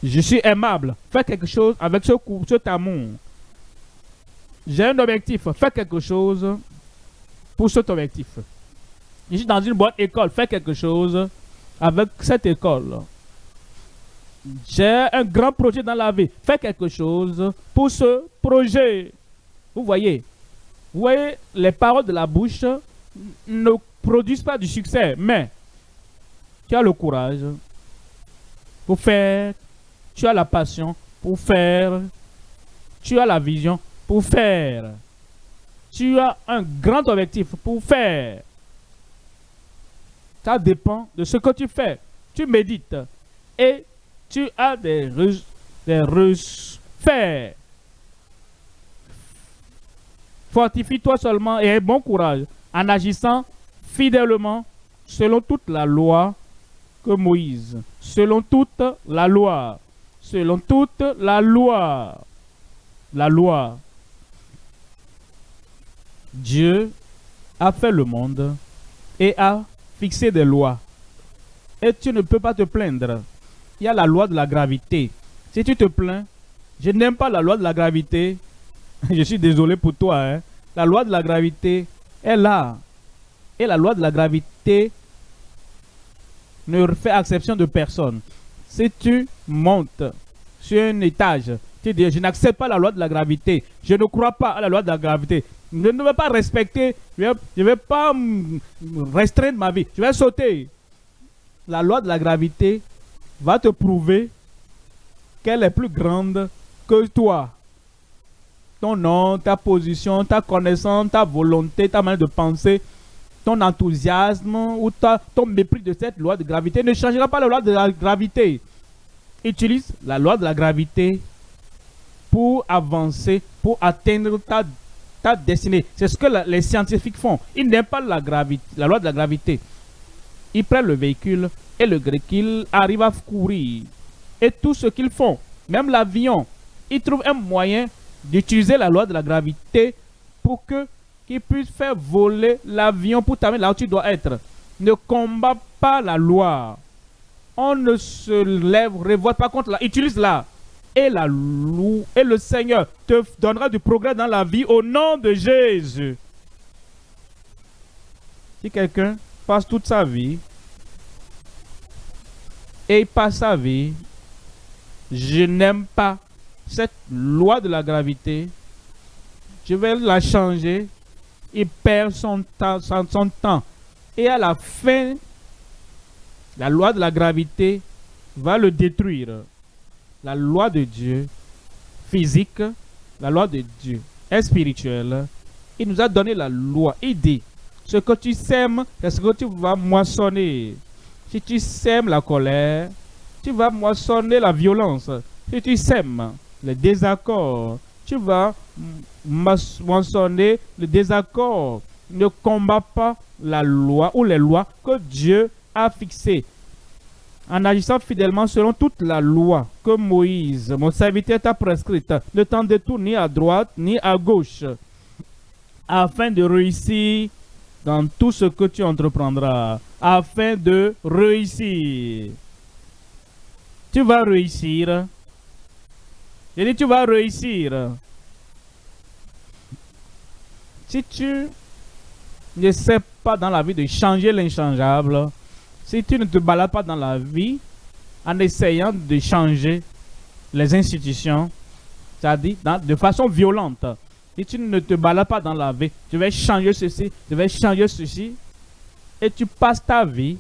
Je suis aimable. Fais quelque chose avec cet amour. J'ai un objectif. Fais quelque chose pour cet objectif. Je suis dans une bonne école. Fais quelque chose avec cette école. J'ai un grand projet dans la vie. Fais quelque chose pour ce projet. Vous voyez, les paroles de la bouche ne produisent pas du succès, mais tu as le courage pour faire, tu as la passion pour faire, tu as la vision pour faire, tu as un grand objectif pour faire. Ça dépend de ce que tu fais. Tu médites et tu as des faire. Fortifie-toi seulement et aie bon courage en agissant fidèlement selon toute la loi que Moïse, selon toute la loi, Dieu a fait le monde et a fixé des lois. Et tu ne peux pas te plaindre. Il y a la loi de la gravité. Si tu te plains, je n'aime pas la loi de la gravité. Je suis désolé pour toi. Hein. La loi de la gravité est là. Et la loi de la gravité ne fait exception de personne. Si tu montes sur un étage, tu dis, je n'accepte pas la loi de la gravité. Je ne crois pas à la loi de la gravité. Je ne vais pas respecter, je ne vais pas restreindre ma vie. Je vais sauter. La loi de la gravité va te prouver qu'elle est plus grande que toi. Ton nom, ta position, ta connaissance, ta volonté, ta manière de penser, ton enthousiasme ou ton mépris de cette loi de gravité ne changera pas la loi de la gravité. Utilise la loi de la gravité pour avancer, pour atteindre ta destinée. C'est ce que les scientifiques font. Ils n'aiment pas la loi de la gravité. Ils prennent le véhicule et le véhicule arrive à courir. Et tout ce qu'ils font, même l'avion, ils trouvent un moyen d'utiliser la loi de la gravité pour qu'ils puissent faire voler l'avion pour t'amener là où tu dois être. Ne combat pas la loi. On ne se révolte pas contre la. Utilise-la. Et le Seigneur te donnera du progrès dans la vie au nom de Jésus. Si quelqu'un passe toute sa vie et il passe sa vie, je n'aime pas cette loi de la gravité, je vais la changer, il perd son temps. Et à la fin, la loi de la gravité va le détruire. La loi de Dieu physique, la loi de Dieu est spirituelle. Il nous a donné la loi. Il dit, ce que tu sèmes, c'est ce que tu vas moissonner. Si tu sèmes la colère, tu vas moissonner la violence. Si tu sèmes les désaccords, tu vas moissonner le désaccord. Ne combat pas la loi ou les lois que Dieu a fixées. En agissant fidèlement selon toute la loi que Moïse, mon serviteur, t'a prescrite, ne t'en détourne ni à droite ni à gauche, afin de réussir dans tout ce que tu entreprendras, afin de réussir. Tu vas réussir. J'ai dit, tu vas réussir. Si tu ne sais pas dans la vie de changer l'inchangeable, si tu ne te balades pas dans la vie en essayant de changer les institutions, c'est-à-dire de façon violente, si tu ne te balades pas dans la vie, tu vas changer ceci, tu vas changer ceci, et tu passes ta vie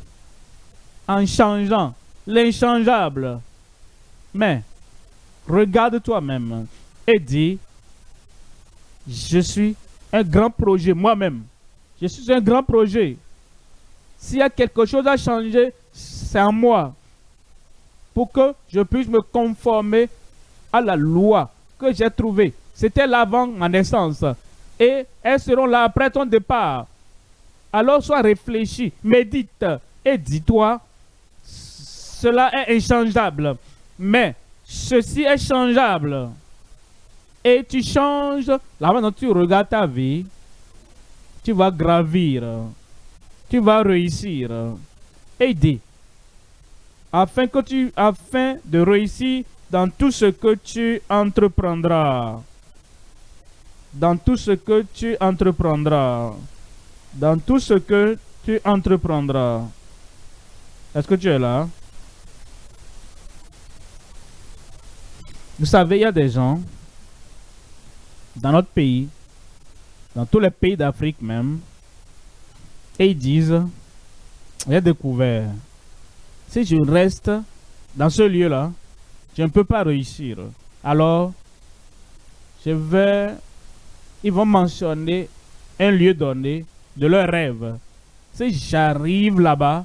en changeant l'inchangeable. Mais regarde toi-même et dis, je suis un grand projet moi-même. Je suis un grand projet. S'il y a quelque chose à changer, c'est en moi. Pour que je puisse me conformer à la loi que j'ai trouvée. C'était là avant ma naissance. Et elles seront là après ton départ. Alors sois réfléchi, médite et dis-toi, cela est inchangeable. Mais ceci est changeable. Et tu changes, la manière dont tu regardes ta vie, tu vas gravir. Tu vas réussir. Aider. Afin de réussir dans tout ce que tu entreprendras. Dans tout ce que tu entreprendras. Dans tout ce que tu entreprendras. Est-ce que tu es là? Vous savez, il y a des gens dans notre pays, dans tous les pays d'Afrique même, et ils disent, j'ai découvert, si je reste dans ce lieu-là, je ne peux pas réussir. Alors, ils vont mentionner un lieu donné de leur rêve. Si j'arrive là-bas,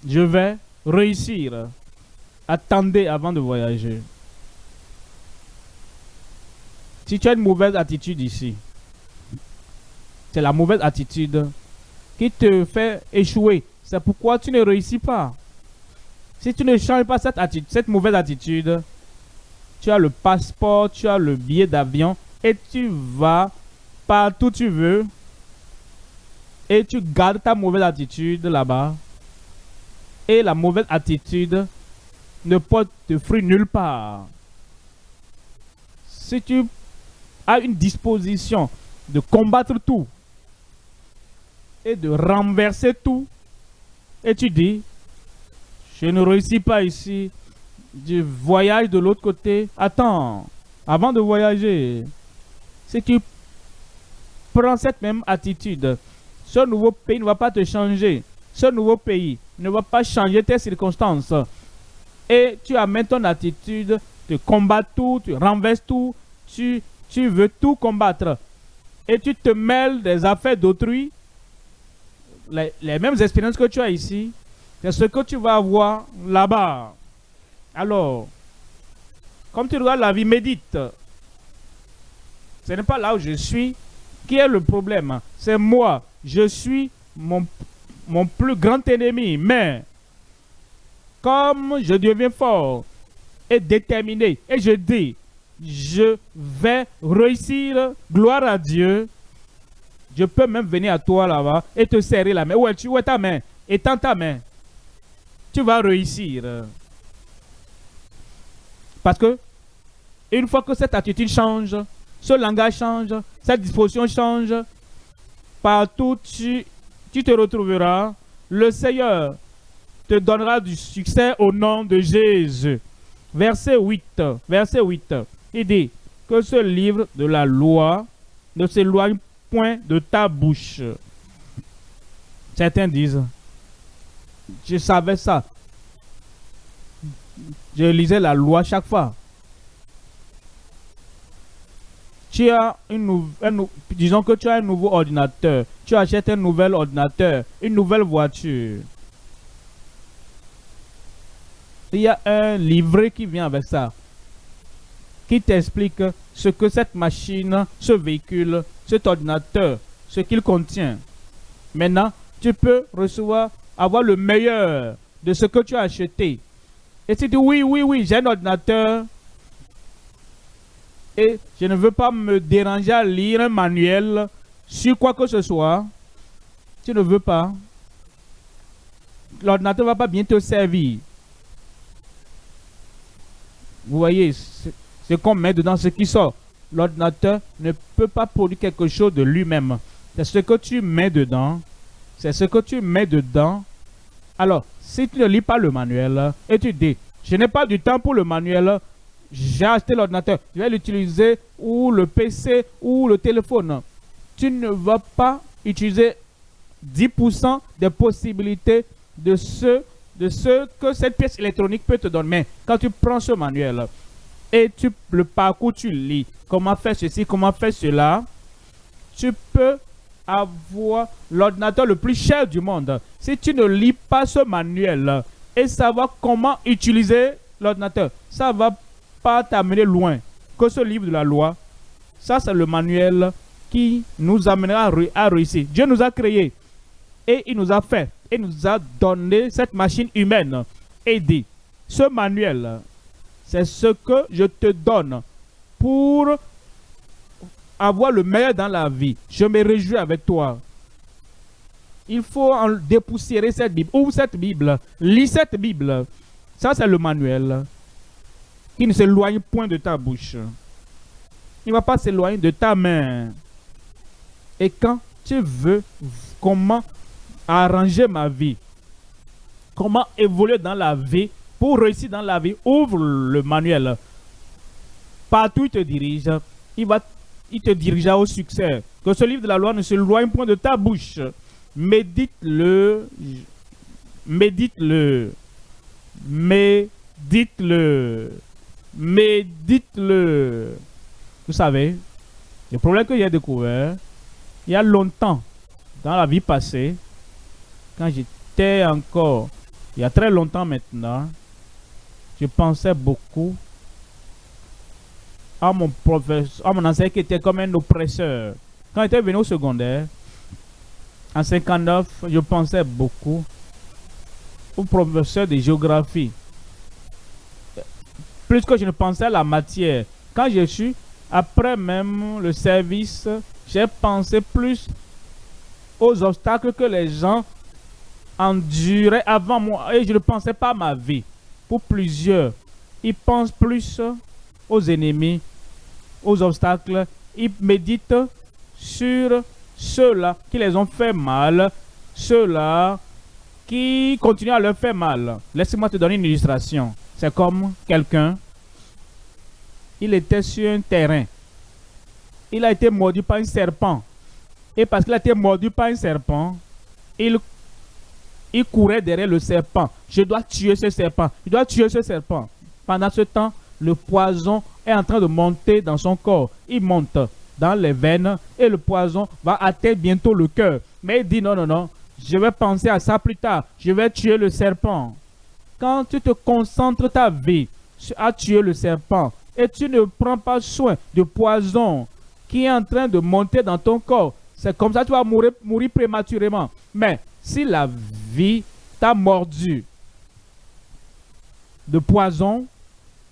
je vais réussir. Attendez avant de voyager. Si tu as une mauvaise attitude ici, c'est la mauvaise attitude qui te fait échouer. C'est pourquoi tu ne réussis pas. Si tu ne changes pas cette mauvaise attitude, tu as le passeport, tu as le billet d'avion et tu vas partout où tu veux et tu gardes ta mauvaise attitude là-bas et la mauvaise attitude ne porte de fruits nulle part. Si tu as une disposition de combattre tout et de renverser tout et tu dis je ne réussis pas ici, je voyage de l'autre côté. Attends, avant de voyager, si tu prends cette même attitude, ce nouveau pays ne va pas te changer. Ce nouveau pays ne va pas changer tes circonstances. Et tu amènes ton attitude, tu combats tout, tu renverses tout, tu veux tout combattre. Et tu te mêles des affaires d'autrui. Les mêmes expériences que tu as ici, c'est ce que tu vas avoir là-bas. Alors, comme tu regardes la vie, médite. Ce n'est pas là où je suis qui est le problème. C'est moi. Je suis mon plus grand ennemi. Mais, comme je deviens fort et déterminé, et je dis, je vais réussir, gloire à Dieu, je peux même venir à toi là-bas et te serrer la main. Où est ta main? Étends ta main. Tu vas réussir. Parce que, une fois que cette attitude change, ce langage change, cette disposition change, partout tu te retrouveras, le Seigneur te donnera du succès au nom de Jésus. Verset 8, il dit que ce livre de la loi ne s'éloigne point de ta bouche. Certains disent, je savais ça. Je lisais la loi chaque fois. Tu as disons que tu as un nouveau ordinateur. Tu achètes un nouvel ordinateur, une nouvelle voiture. Il y a un livret qui vient avec ça, qui t'explique ce que cette machine, ce véhicule, cet ordinateur, ce qu'il contient. Maintenant, tu peux avoir le meilleur de ce que tu as acheté. Et tu dis oui, j'ai un ordinateur et je ne veux pas me déranger à lire un manuel sur quoi que ce soit. Tu ne veux pas. L'ordinateur ne va pas bien te servir. Vous voyez, ce qu'on met dedans, ce qui sort. L'ordinateur ne peut pas produire quelque chose de lui-même. C'est ce que tu mets dedans. C'est ce que tu mets dedans. Alors, si tu ne lis pas le manuel et tu dis, je n'ai pas du temps pour le manuel, j'ai acheté l'ordinateur, je vais l'utiliser, ou le PC, ou le téléphone. Tu ne vas pas utiliser 10% des possibilités de ce que cette pièce électronique peut te donner. Mais quand tu prends ce manuel et le parcours, tu lis comment faire ceci, comment faire cela, tu peux avoir l'ordinateur le plus cher du monde. Si tu ne lis pas ce manuel et savoir comment utiliser l'ordinateur, ça ne va pas t'amener loin que ce livre de la loi. Ça, c'est le manuel qui nous amènera à réussir. Dieu nous a créés et il nous a fait et nous a donné cette machine humaine et dit, ce manuel, c'est ce que je te donne pour avoir le meilleur dans la vie. Je me réjouis avec toi. Il faut en dépoussiérer cette Bible. Ouvre cette Bible. Lis cette Bible. Ça, c'est le manuel qui ne s'éloigne point de ta bouche. Il ne va pas s'éloigner de ta main. Et quand tu veux comment arranger ma vie, comment évoluer dans la vie, pour réussir dans la vie, ouvre le manuel. Partout il te dirige, il te dirigera au succès. Que ce livre de la loi ne s'éloigne point de ta bouche. Médite-le. Médite-le. Médite-le. Médite-le. Vous savez, le problème que j'ai découvert, il y a longtemps, dans la vie passée, quand j'étais encore, il y a très longtemps maintenant, je pensais beaucoup à mon professeur, à mon enseignant qui était comme un oppresseur. Quand j'étais venu au secondaire, en 59, je pensais beaucoup au professeur de géographie. Plus que je ne pensais à la matière. Quand je suis, après même le service, j'ai pensé plus aux obstacles que les gens enduraient avant moi et je ne pensais pas à ma vie. Pour plusieurs, ils pensent plus aux ennemis, aux obstacles. Ils méditent sur ceux-là qui les ont fait mal, ceux-là qui continuent à leur faire mal. Laisse-moi te donner une illustration. C'est comme quelqu'un, il était sur un terrain. Il a été mordu par un serpent. Et parce qu'il a été mordu par un serpent, il courait derrière le serpent. Je dois tuer ce serpent. Je dois tuer ce serpent. Pendant ce temps, le poison est en train de monter dans son corps. Il monte dans les veines et le poison va atteindre bientôt le cœur. Mais il dit non, non, non. Je vais penser à ça plus tard. Je vais tuer le serpent. Quand tu te concentres ta vie à tuer le serpent et tu ne prends pas soin du poison qui est en train de monter dans ton corps, c'est comme ça que tu vas mourir prématurément. Mais si la vie t'a mordu de poison,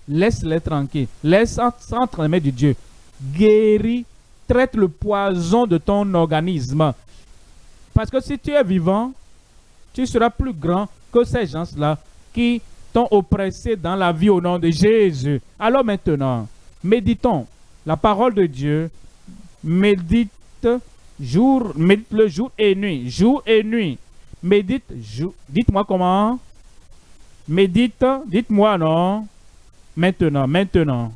laisse-les tranquilles. Laisse entre les mains de Dieu. Guéris, traite le poison de ton organisme. Parce que si tu es vivant, tu seras plus grand que ces gens-là qui t'ont oppressé dans la vie au nom de Jésus. Alors maintenant, méditons la parole de Dieu. Médite le jour et nuit. Jour et nuit. Médite, dites-moi comment. Médite, dites-moi non. Maintenant.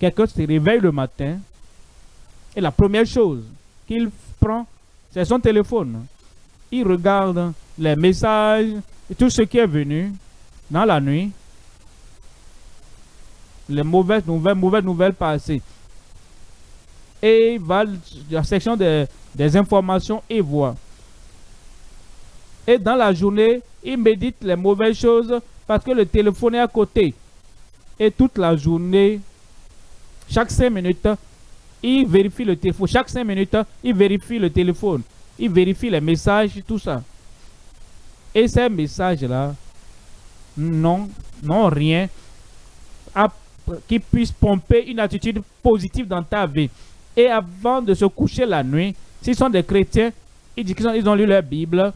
Quelqu'un se réveille le matin et la première chose qu'il prend, c'est son téléphone. Il regarde les messages et tout ce qui est venu dans la nuit. Les mauvaises nouvelles passées. Et il va dans la section des informations et voit. Et dans la journée, il médite les mauvaises choses parce que le téléphone est à côté. Et toute la journée, chaque 5 minutes, il vérifie le téléphone. Chaque 5 minutes, il vérifie le téléphone. Il vérifie les messages, tout ça. Et ces messages-là, non rien qui puisse pomper une attitude positive dans ta vie. Et avant de se coucher la nuit, s'ils sont des chrétiens, ils disent qu'ils ont lu leur Bible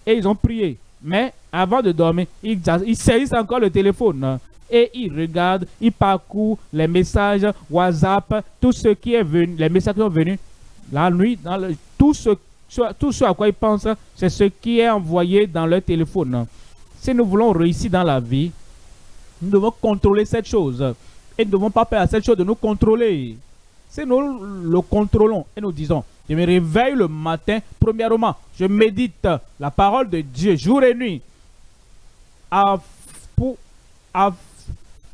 et ils ont prié. Mais avant de dormir, ils saisissent encore le téléphone. Et ils regardent, ils parcourent les messages WhatsApp, tout ce qui est venu, les messages qui sont venus la nuit, tout ce à quoi ils pensent, c'est ce qui est envoyé dans leur téléphone. Si nous voulons réussir dans la vie, nous devons contrôler cette chose. Et nous ne devons pas faire à cette chose de nous contrôler. Si nous le contrôlons et nous disons, je me réveille le matin, premièrement, je médite la parole de Dieu jour et nuit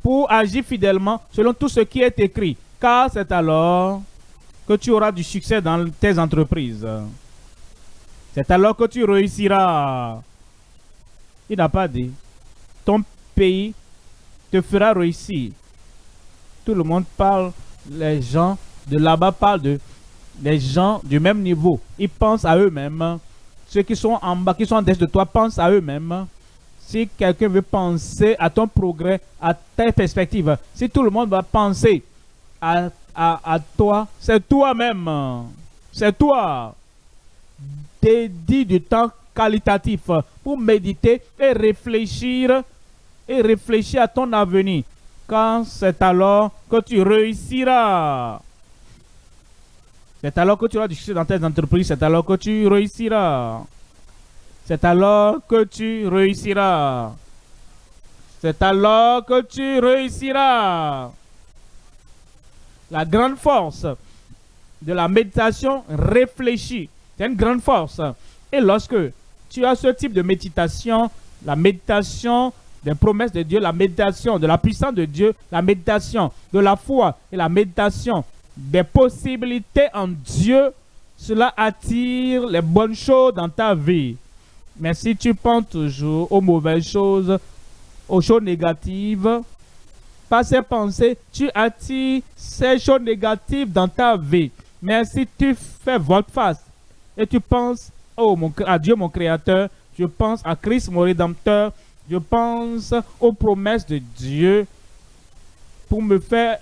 pour agir fidèlement selon tout ce qui est écrit. Car c'est alors que tu auras du succès dans tes entreprises. C'est alors que tu réussiras. Il n'a pas dit. Ton pays te fera réussir. Tout le monde parle, les gens de là-bas parlent les gens du même niveau. Ils pensent à eux-mêmes. Ceux qui sont en bas, qui sont en dessous de toi, pensent à eux-mêmes. Si quelqu'un veut penser à ton progrès, à tes perspectives, si tout le monde va penser à toi, c'est toi-même. C'est toi. Dédie du temps qualitatif pour méditer et réfléchir à ton avenir. Quand c'est alors que tu réussiras. C'est alors que tu auras du succès dans tes entreprises. C'est alors que tu réussiras. C'est alors que tu réussiras. C'est alors que tu réussiras. La grande force de la méditation réfléchie. C'est une grande force. Et lorsque tu as ce type de méditation, la méditation des promesses de Dieu, la méditation de la puissance de Dieu, la méditation de la foi et la méditation des possibilités en Dieu, cela attire les bonnes choses dans ta vie. Mais si tu penses toujours aux mauvaises choses, aux choses négatives, par ces pensées, tu attires ces choses négatives dans ta vie. Mais si tu fais volte-face et tu penses à Dieu mon Créateur, je pense à Christ mon Rédempteur, je pense aux promesses de Dieu pour me faire,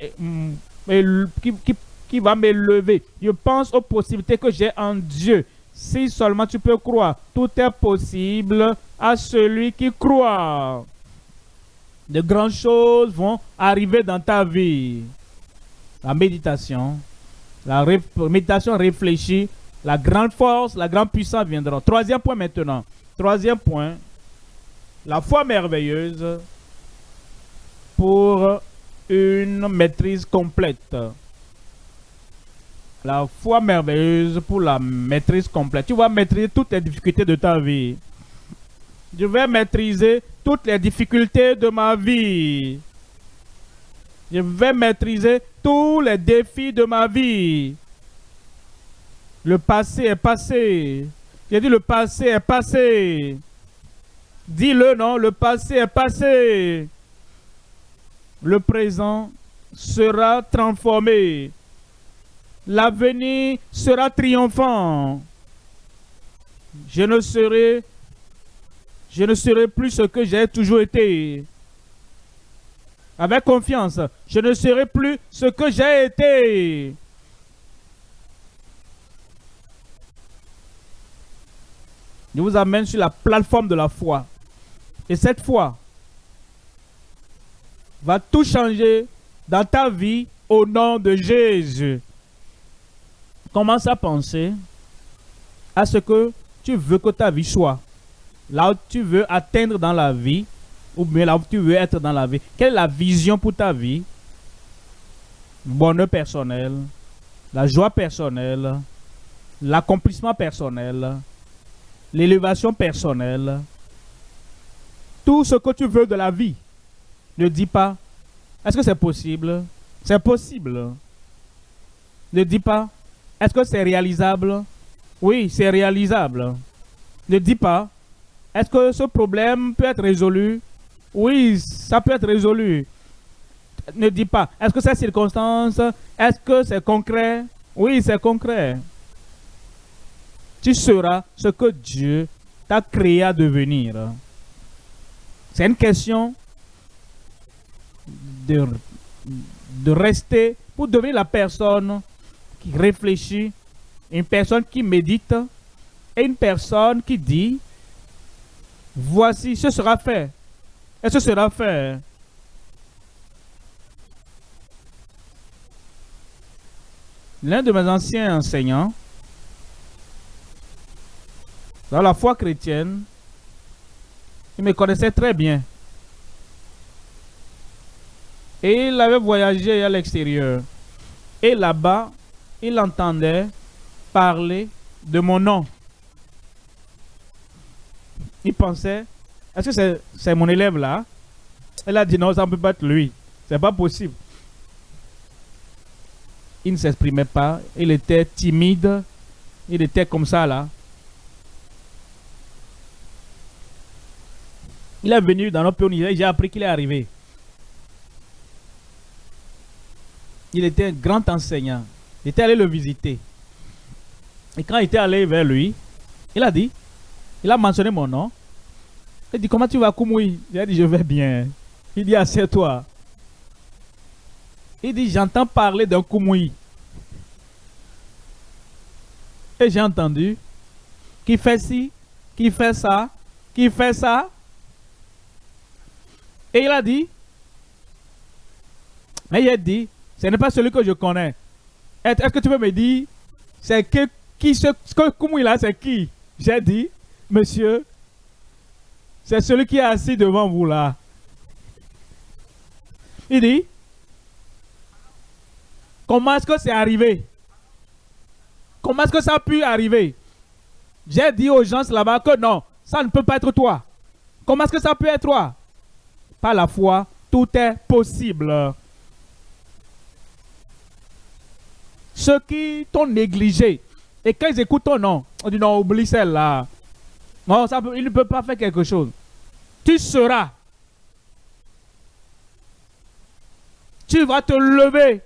qui va m'élever. Je pense aux possibilités que j'ai en Dieu. Si seulement tu peux croire, tout est possible à celui qui croit. De grandes choses vont arriver dans ta vie. La méditation réfléchie, la grande force, la grande puissance viendront. Troisième point maintenant. Troisième point, la foi merveilleuse pour une maîtrise complète. La foi merveilleuse pour la maîtrise complète. Tu vas maîtriser toutes les difficultés de ta vie. Je vais maîtriser toutes les difficultés de ma vie. Je vais maîtriser tous les défis de ma vie. Le passé est passé. J'ai dit le passé est passé. Dis-le, non, le passé est passé. Le présent sera transformé. L'avenir sera triomphant. Je ne serai plus ce que j'ai toujours été. Avec confiance, je ne serai plus ce que j'ai été. Je vous amène sur la plateforme de la foi. Et cette foi va tout changer dans ta vie au nom de Jésus. Commence à penser à ce que tu veux que ta vie soit. Là où tu veux atteindre dans la vie, ou bien là où tu veux être dans la vie. Quelle est la vision pour ta vie? Le bonheur personnel, la joie personnelle, l'accomplissement personnel, l'élévation personnelle. Tout ce que tu veux de la vie. Ne dis pas, est-ce que c'est possible? C'est possible. Ne dis pas, est-ce que c'est réalisable? Oui, c'est réalisable. Ne dis pas, est-ce que ce problème peut être résolu? Oui, ça peut être résolu. Ne dis pas, est-ce que cette circonstance, est-ce que c'est concret? Oui, c'est concret. Tu seras ce que Dieu t'a créé à devenir. C'est une question de rester pour devenir la personne qui réfléchit, une personne qui médite et une personne qui dit voici, ce sera fait. Et ce sera fait. L'un de mes anciens enseignants dans la foi chrétienne, il me connaissait très bien. Et il avait voyagé à l'extérieur. Et là-bas, il entendait parler de mon nom. Il pensait, est-ce que c'est mon élève là? Elle a dit non, ça ne peut pas être lui. C'est pas possible. Il ne s'exprimait pas. Il était timide. Il était comme ça là. Il est venu dans notre pays et j'ai appris qu'il est arrivé. Il était un grand enseignant. Il était allé le visiter. Et quand il était allé vers lui, il a dit, il a mentionné mon nom. Il dit, comment tu vas, Koumoui? J'ai dit, je vais bien. Il dit, assieds-toi. Il dit, j'entends parler d'un Koumoui. Et j'ai entendu, qui fait ci, qui fait ça, qui fait ça. Et il a dit, mais il a dit, ce n'est pas celui que je connais. Est-ce que tu peux me dire, c'est ce Koumoui là, c'est qui? J'ai dit, monsieur, c'est celui qui est assis devant vous là. Il dit, comment est-ce que c'est arrivé? Comment est-ce que ça a pu arriver? J'ai dit aux gens là-bas que non, ça ne peut pas être toi. Comment est-ce que ça peut être toi? Par la foi, tout est possible. Ceux qui t'ont négligé, et quand ils écoutent ton nom, on dit non, oublie celle-là. Non, il ne peut pas faire quelque chose. Tu seras. Tu vas te lever.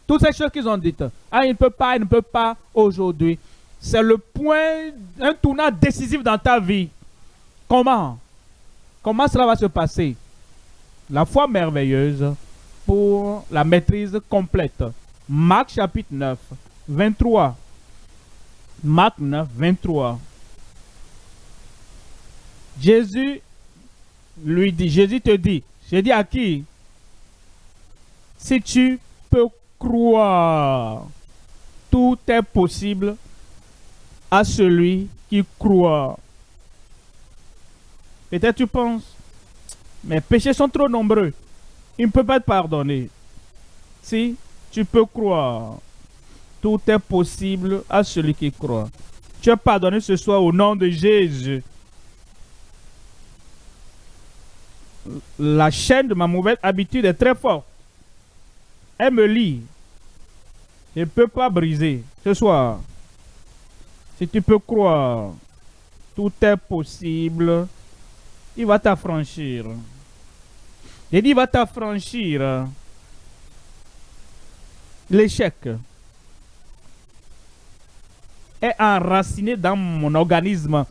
Toutes ces choses qu'ils ont dites. Ah, il ne peut pas aujourd'hui. C'est le point, un tournant décisif dans ta vie. Comment? Comment cela va se passer? La foi merveilleuse pour la maîtrise complète. Marc chapitre 9, 23. Marc 9, 23. Jésus lui dit, Jésus te dit, j'ai dit à qui? Si tu peux croire, tout est possible à celui qui croit. Peut-être tu penses, mes péchés sont trop nombreux, il ne peut pas te pardonner. Si tu peux croire, tout est possible à celui qui croit. Tu es pardonné ce soir au nom de Jésus. La chaîne de ma mauvaise habitude est très forte. Elle me lie. Je ne peux pas briser. Ce soir, si tu peux croire, tout est possible. Il va t'affranchir. J'ai dit, il va t'affranchir. L'échec est enraciné dans mon organisme.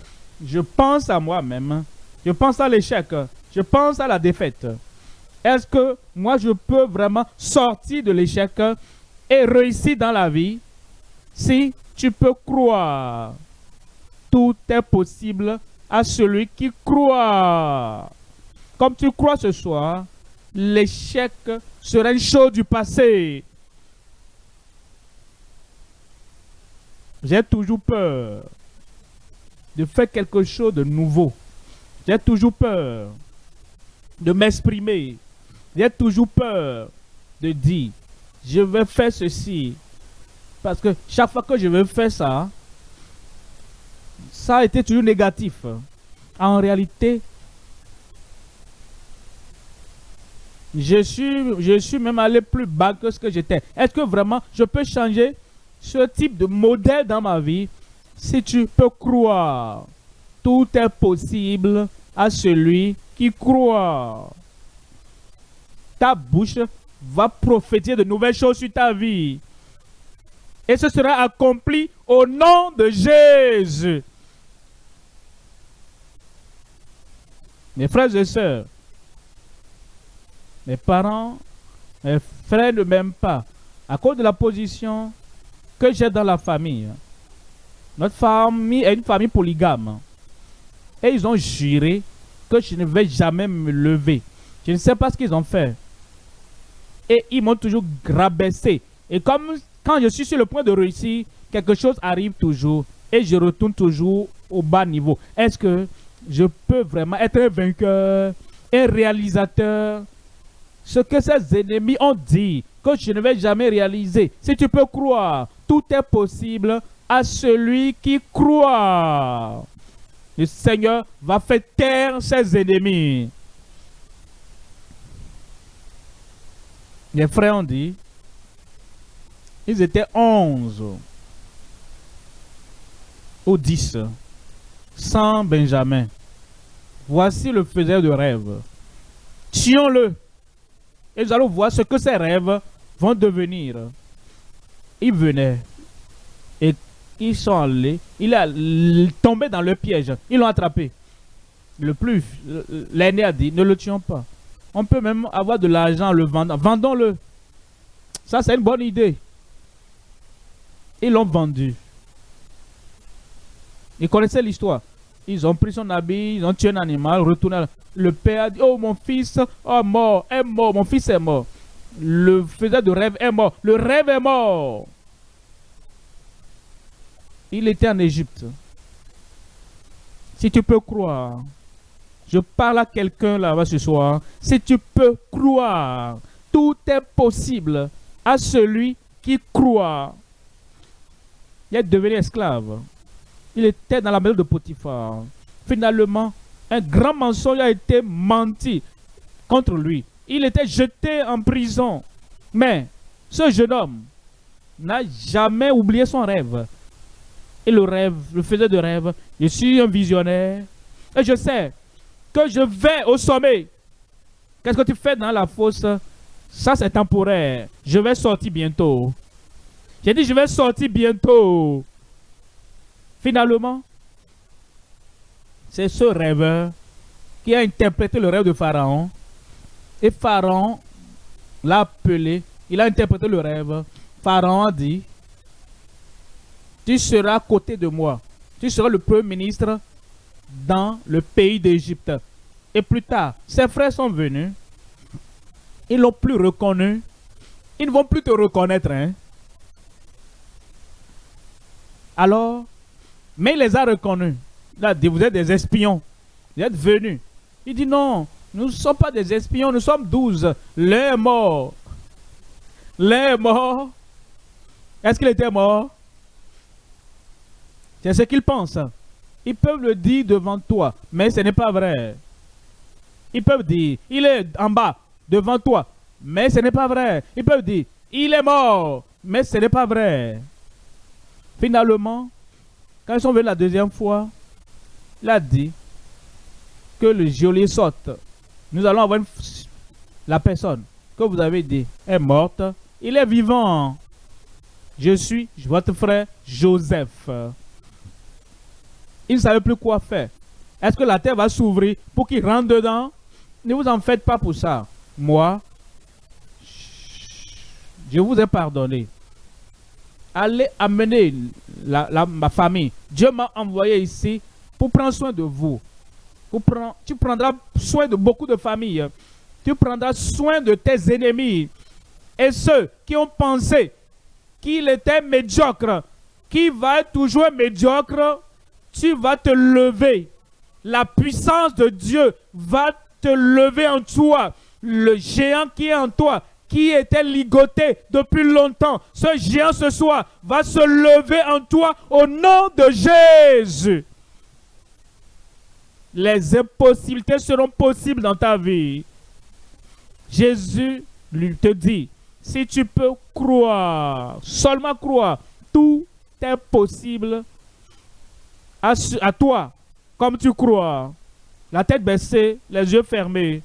Je pense à moi-même. Je pense à l'échec. Je pense à la défaite. Est-ce que moi, je peux vraiment sortir de l'échec et réussir dans la vie? Si tu peux croire, tout est possible à celui qui croit. Comme tu crois ce soir, l'échec sera une chose du passé. J'ai toujours peur de faire quelque chose de nouveau. J'ai toujours peur de m'exprimer. J'ai toujours peur de dire, je vais faire ceci. Parce que chaque fois que je vais faire ça, ça a été toujours négatif. En réalité, je suis même allé plus bas que ce que j'étais. Est-ce que vraiment je peux changer ce type de modèle dans ma vie? Si tu peux croire, tout est possible à celui qui croit. Ta bouche va prophétiser de nouvelles choses sur ta vie. Et ce sera accompli au nom de Jésus. Mes frères et sœurs, mes parents, mes frères ne m'aiment pas à cause de la position que j'ai dans la famille. Notre famille est une famille polygame. Et ils ont juré que je ne vais jamais me lever. Je ne sais pas ce qu'ils ont fait. Et ils m'ont toujours rabaissé. Et comme quand je suis sur le point de réussir, quelque chose arrive toujours. Et je retourne toujours au bas niveau. Est-ce que je peux vraiment être un vainqueur, un réalisateur? Ce que ces ennemis ont dit, que je ne vais jamais réaliser. Si tu peux croire, tout est possible à celui qui croit. Le Seigneur va faire taire ses ennemis. Les frères ont dit, ils étaient 11 ou 10, sans Benjamin. Voici le faiseur de rêve. Tuons-le. Et nous allons voir ce que ces rêves vont devenir. Ils venaient et ils sont allés. Il est tombé dans le piège. Ils l'ont attrapé. L'aîné a dit, ne le tuons pas. On peut même avoir de l'argent en le vendant. Vendons-le. Ça, c'est une bonne idée. Ils l'ont vendu. Ils connaissaient l'histoire. Ils ont pris son habit, ils ont tué un animal, retourné. Le père a dit, oh mon fils est mort, mon fils est mort. Le faiseur de rêve est mort. Le rêve est mort. Il était en Égypte. Si tu peux croire, je parle à quelqu'un là-bas ce soir. Si tu peux croire, tout est possible à celui qui croit. Il est devenu esclave. Il était dans la maison de Potiphar. Finalement, un grand mensonge a été menti contre lui. Il était jeté en prison. Mais ce jeune homme n'a jamais oublié son rêve. Et le rêve, le faisait de rêve. Je suis un visionnaire. Et je sais que je vais au sommet. Qu'est-ce que tu fais dans la fosse? Ça, c'est temporaire. Je vais sortir bientôt. J'ai dit, je vais sortir bientôt. Finalement, c'est ce rêveur qui a interprété le rêve de Pharaon. Et Pharaon l'a appelé, il a interprété le rêve. Pharaon a dit, tu seras à côté de moi. Tu seras le premier ministre dans le pays d'Égypte. Et plus tard, ses frères sont venus. Ils l'ont plus reconnu. Ils ne vont plus te reconnaître. Hein? Alors, mais il les a reconnus. Il a dit, vous êtes des espions. Vous êtes venus. Il dit, non, nous ne sommes pas des espions, nous sommes 12. L'un est mort. L'un est mort. Est-ce qu'il était mort? C'est ce qu'ils pensent. Ils peuvent le dire devant toi, mais ce n'est pas vrai. Ils peuvent dire, il est en bas, devant toi, mais ce n'est pas vrai. Ils peuvent dire, il est mort, mais ce n'est pas vrai. Finalement, quand ils sont venus la deuxième fois, il a dit que le geôlier sorte. Nous allons avoir la personne que vous avez dit est morte. Il est vivant. Je suis votre frère Joseph. Il ne savait plus quoi faire. Est-ce que la terre va s'ouvrir pour qu'il rentre dedans? Ne vous en faites pas pour ça. Moi, je vous ai pardonné. Allez amener ma famille. Dieu m'a envoyé ici pour prendre soin de vous. Tu prendras soin de beaucoup de familles. Tu prendras soin de tes ennemis. Et ceux qui ont pensé qu'il était médiocre, qui va être toujours médiocre, tu vas te lever. La puissance de Dieu va te lever en toi. Le géant qui est en toi, qui était ligoté depuis longtemps, ce géant ce soir va se lever en toi au nom de Jésus. Les impossibilités seront possibles dans ta vie. Jésus lui te dit, si tu peux croire, seulement croire, tout est possible à toi, comme tu crois. La tête baissée, les yeux fermés.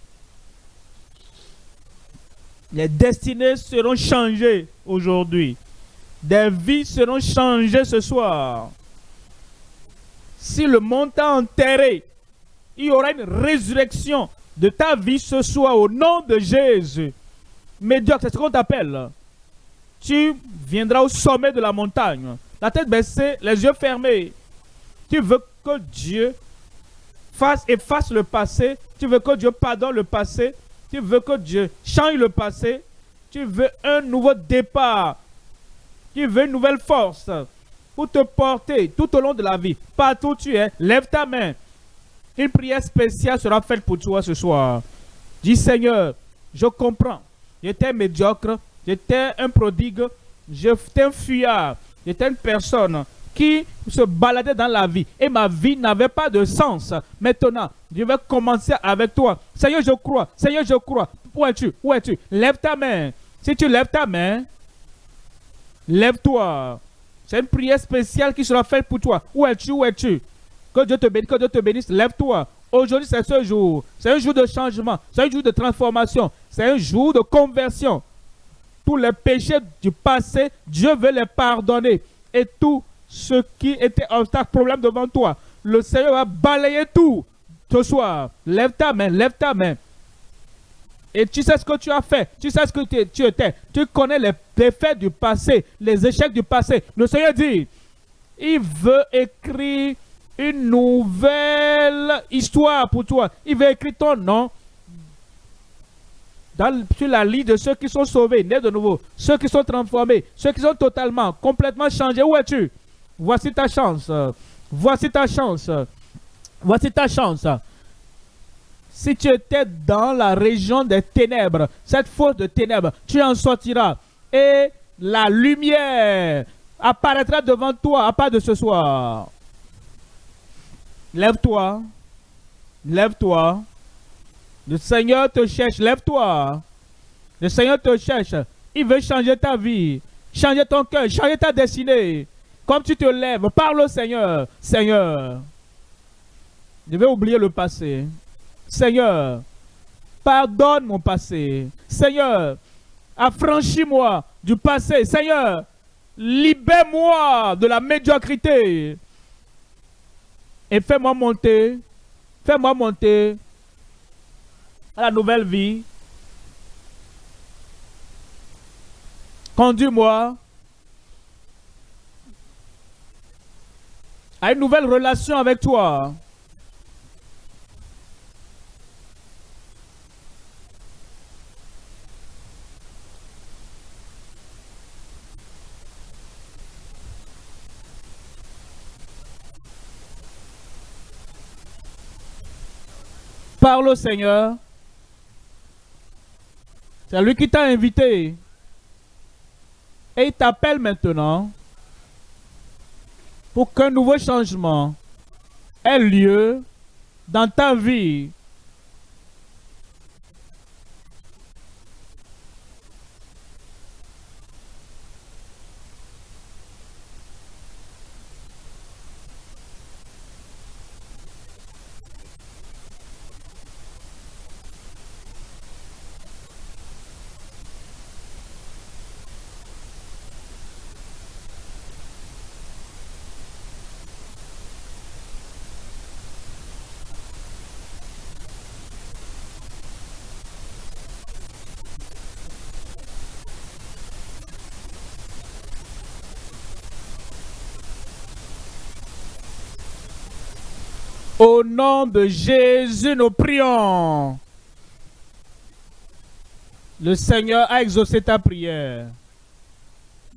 Les destinées seront changées aujourd'hui. Des vies seront changées ce soir. Si le monde t'a enterré, il y aura une résurrection de ta vie ce soir au nom de Jésus. Médiocre, c'est ce qu'on t'appelle. Tu viendras au sommet de la montagne. La tête baissée, les yeux fermés. Tu veux que Dieu efface le passé. Tu veux que Dieu pardonne le passé. Tu veux que Dieu change le passé. Tu veux un nouveau départ. Tu veux une nouvelle force pour te porter tout au long de la vie. Partout où tu es, lève ta main. Une prière spéciale sera faite pour toi ce soir. Dis Seigneur, je comprends. J'étais médiocre, j'étais un prodigue, j'étais un fuyard, j'étais une personne qui se baladait dans la vie et ma vie n'avait pas de sens. Maintenant, je vais commencer avec toi. Seigneur, je crois. Seigneur, je crois. Où es-tu? Où es-tu? Lève ta main. Si tu lèves ta main, lève-toi. C'est une prière spéciale qui sera faite pour toi. Où es-tu? Où es-tu? Que Dieu te bénisse, que Dieu te bénisse. Lève-toi. Aujourd'hui, c'est ce jour. C'est un jour de changement. C'est un jour de transformation. C'est un jour de conversion. Tous les péchés du passé, Dieu veut les pardonner. Et tout ce qui était obstacle, problème devant toi, le Seigneur va balayer tout. Ce soir, lève ta main, lève ta main. Et tu sais ce que tu as fait. Tu sais ce que tu étais. Tu connais les défaites du passé, les échecs du passé. Le Seigneur dit, il veut écrire une nouvelle histoire pour toi. Il veut écrire ton nom sur la liste de ceux qui sont sauvés, nés de nouveau, ceux qui sont transformés, ceux qui sont totalement, complètement changés. Où es-tu? Voici ta chance. Voici ta chance. Voici ta chance. Si tu étais dans la région des ténèbres, cette fosse de ténèbres, tu en sortiras. Et la lumière apparaîtra devant toi à part de ce soir. Lève-toi. Lève-toi. Le Seigneur te cherche. Lève-toi. Le Seigneur te cherche. Il veut changer ta vie. Changer ton cœur. Changer ta destinée. Comme tu te lèves, parle au Seigneur. Seigneur, je vais oublier le passé. Seigneur, pardonne mon passé. Seigneur, affranchis-moi du passé. Seigneur, libère-moi de la médiocrité. Et fais-moi monter à la nouvelle vie. Conduis-moi à une nouvelle relation avec toi. Parle au Seigneur. C'est lui qui t'a invité. Et il t'appelle maintenant pour qu'un nouveau changement ait lieu dans ta vie. Au nom de Jésus, nous prions. Le Seigneur a exaucé ta prière.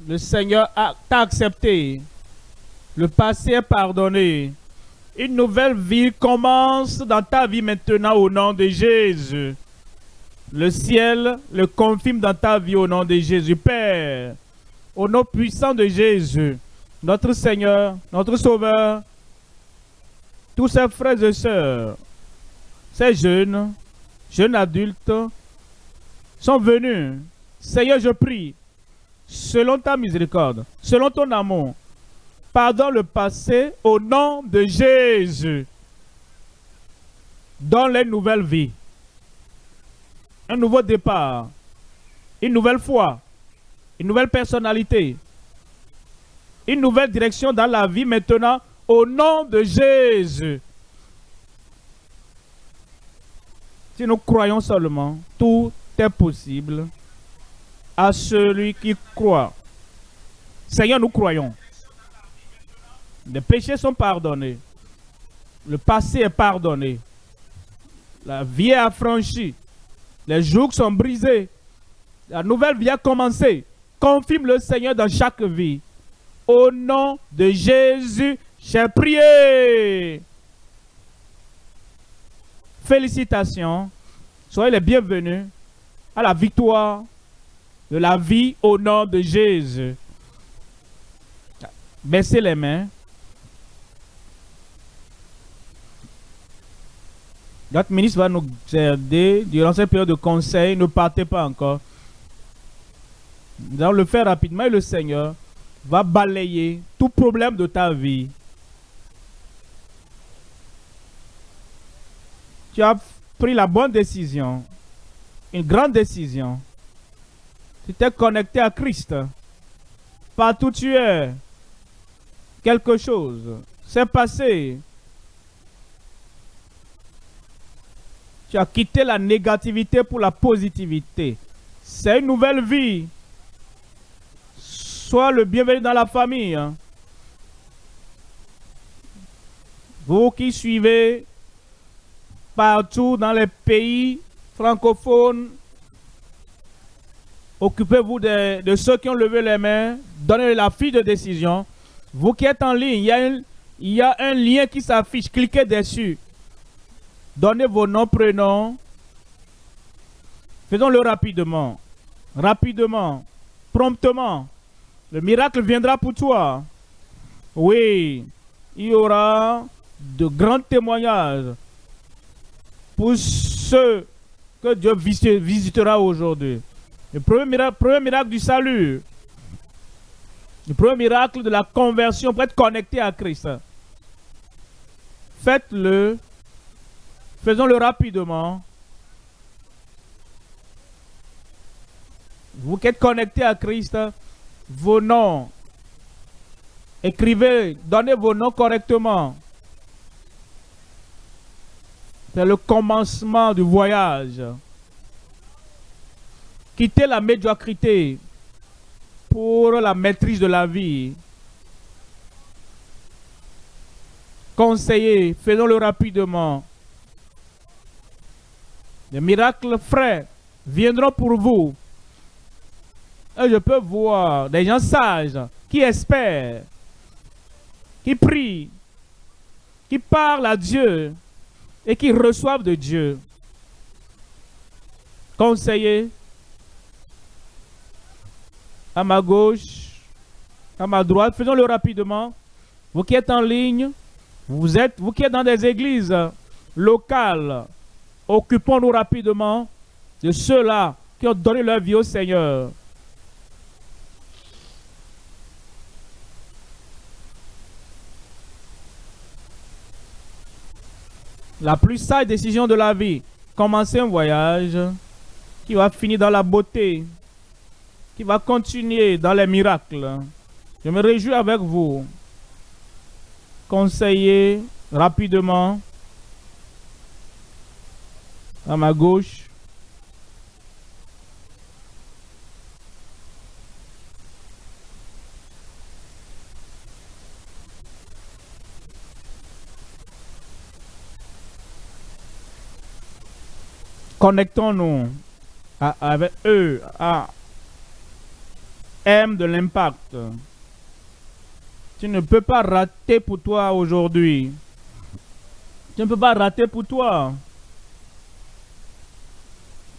Le Seigneur t'a accepté. Le passé est pardonné. Une nouvelle vie commence dans ta vie maintenant au nom de Jésus. Le ciel le confirme dans ta vie au nom de Jésus. Père, au nom puissant de Jésus, notre Seigneur, notre Sauveur, tous ces frères et sœurs, ces jeunes adultes, sont venus. Seigneur, je prie, selon ta miséricorde, selon ton amour, pardonne le passé au nom de Jésus. Donne les nouvelles vies, un nouveau départ, une nouvelle foi, une nouvelle personnalité, une nouvelle direction dans la vie maintenant, au nom de Jésus. Si nous croyons seulement, tout est possible à celui qui croit. Seigneur, nous croyons. Les péchés sont pardonnés. Le passé est pardonné. La vie est affranchie. Les jours sont brisés. La nouvelle vie a commencé. Confirme le Seigneur dans chaque vie. Au nom de Jésus, j'ai prié. Félicitations. Soyez les bienvenus à la victoire de la vie au nom de Jésus. Baissez les mains. Notre ministre va nous aider durant cette période de conseil. Ne partez pas encore. Nous allons le faire rapidement et le Seigneur va balayer tout problème de ta vie. Tu as pris la bonne décision, une grande décision. Tu t'es connecté à Christ. Partout où tu es, quelque chose s'est passé. Tu as quitté la négativité pour la positivité. C'est une nouvelle vie. Sois le bienvenu dans la famille. Vous qui suivez partout dans les pays francophones, occupez-vous de ceux qui ont levé les mains. Donnez la fiche de décision. Vous qui êtes en ligne, il y a un lien qui s'affiche. Cliquez dessus. Donnez vos noms, prénoms. Faisons-le rapidement. Rapidement. Promptement. Le miracle viendra pour toi. Oui. Il y aura de grands témoignages pour ceux que Dieu visitera aujourd'hui. Le premier miracle du salut. Le premier miracle de la conversion pour être connecté à Christ. Faites-le. Faisons-le rapidement. Vous qui êtes connectés à Christ, vos noms. Écrivez, donnez vos noms correctement. C'est le commencement du voyage. Quittez la médiocrité. pour la maîtrise de la vie. Conseiller, faisons-le rapidement. Les miracles frais viendront pour vous. Et je peux voir des gens sages qui espèrent, qui prient, qui parlent à Dieu et qui reçoivent de Dieu. Conseiller, à ma gauche, à ma droite, faisons-le rapidement. Vous qui êtes en ligne, vous qui êtes dans des églises locales, occupons-nous rapidement de ceux-là qui ont donné leur vie au Seigneur. La plus sage décision de la vie, commencer un voyage qui va finir dans la beauté, qui va continuer dans les miracles. Je me réjouis avec vous. Conseiller rapidement à ma gauche. Connectons-nous avec eux à M de l'impact. Tu ne peux pas rater pour toi aujourd'hui. Tu ne peux pas rater pour toi.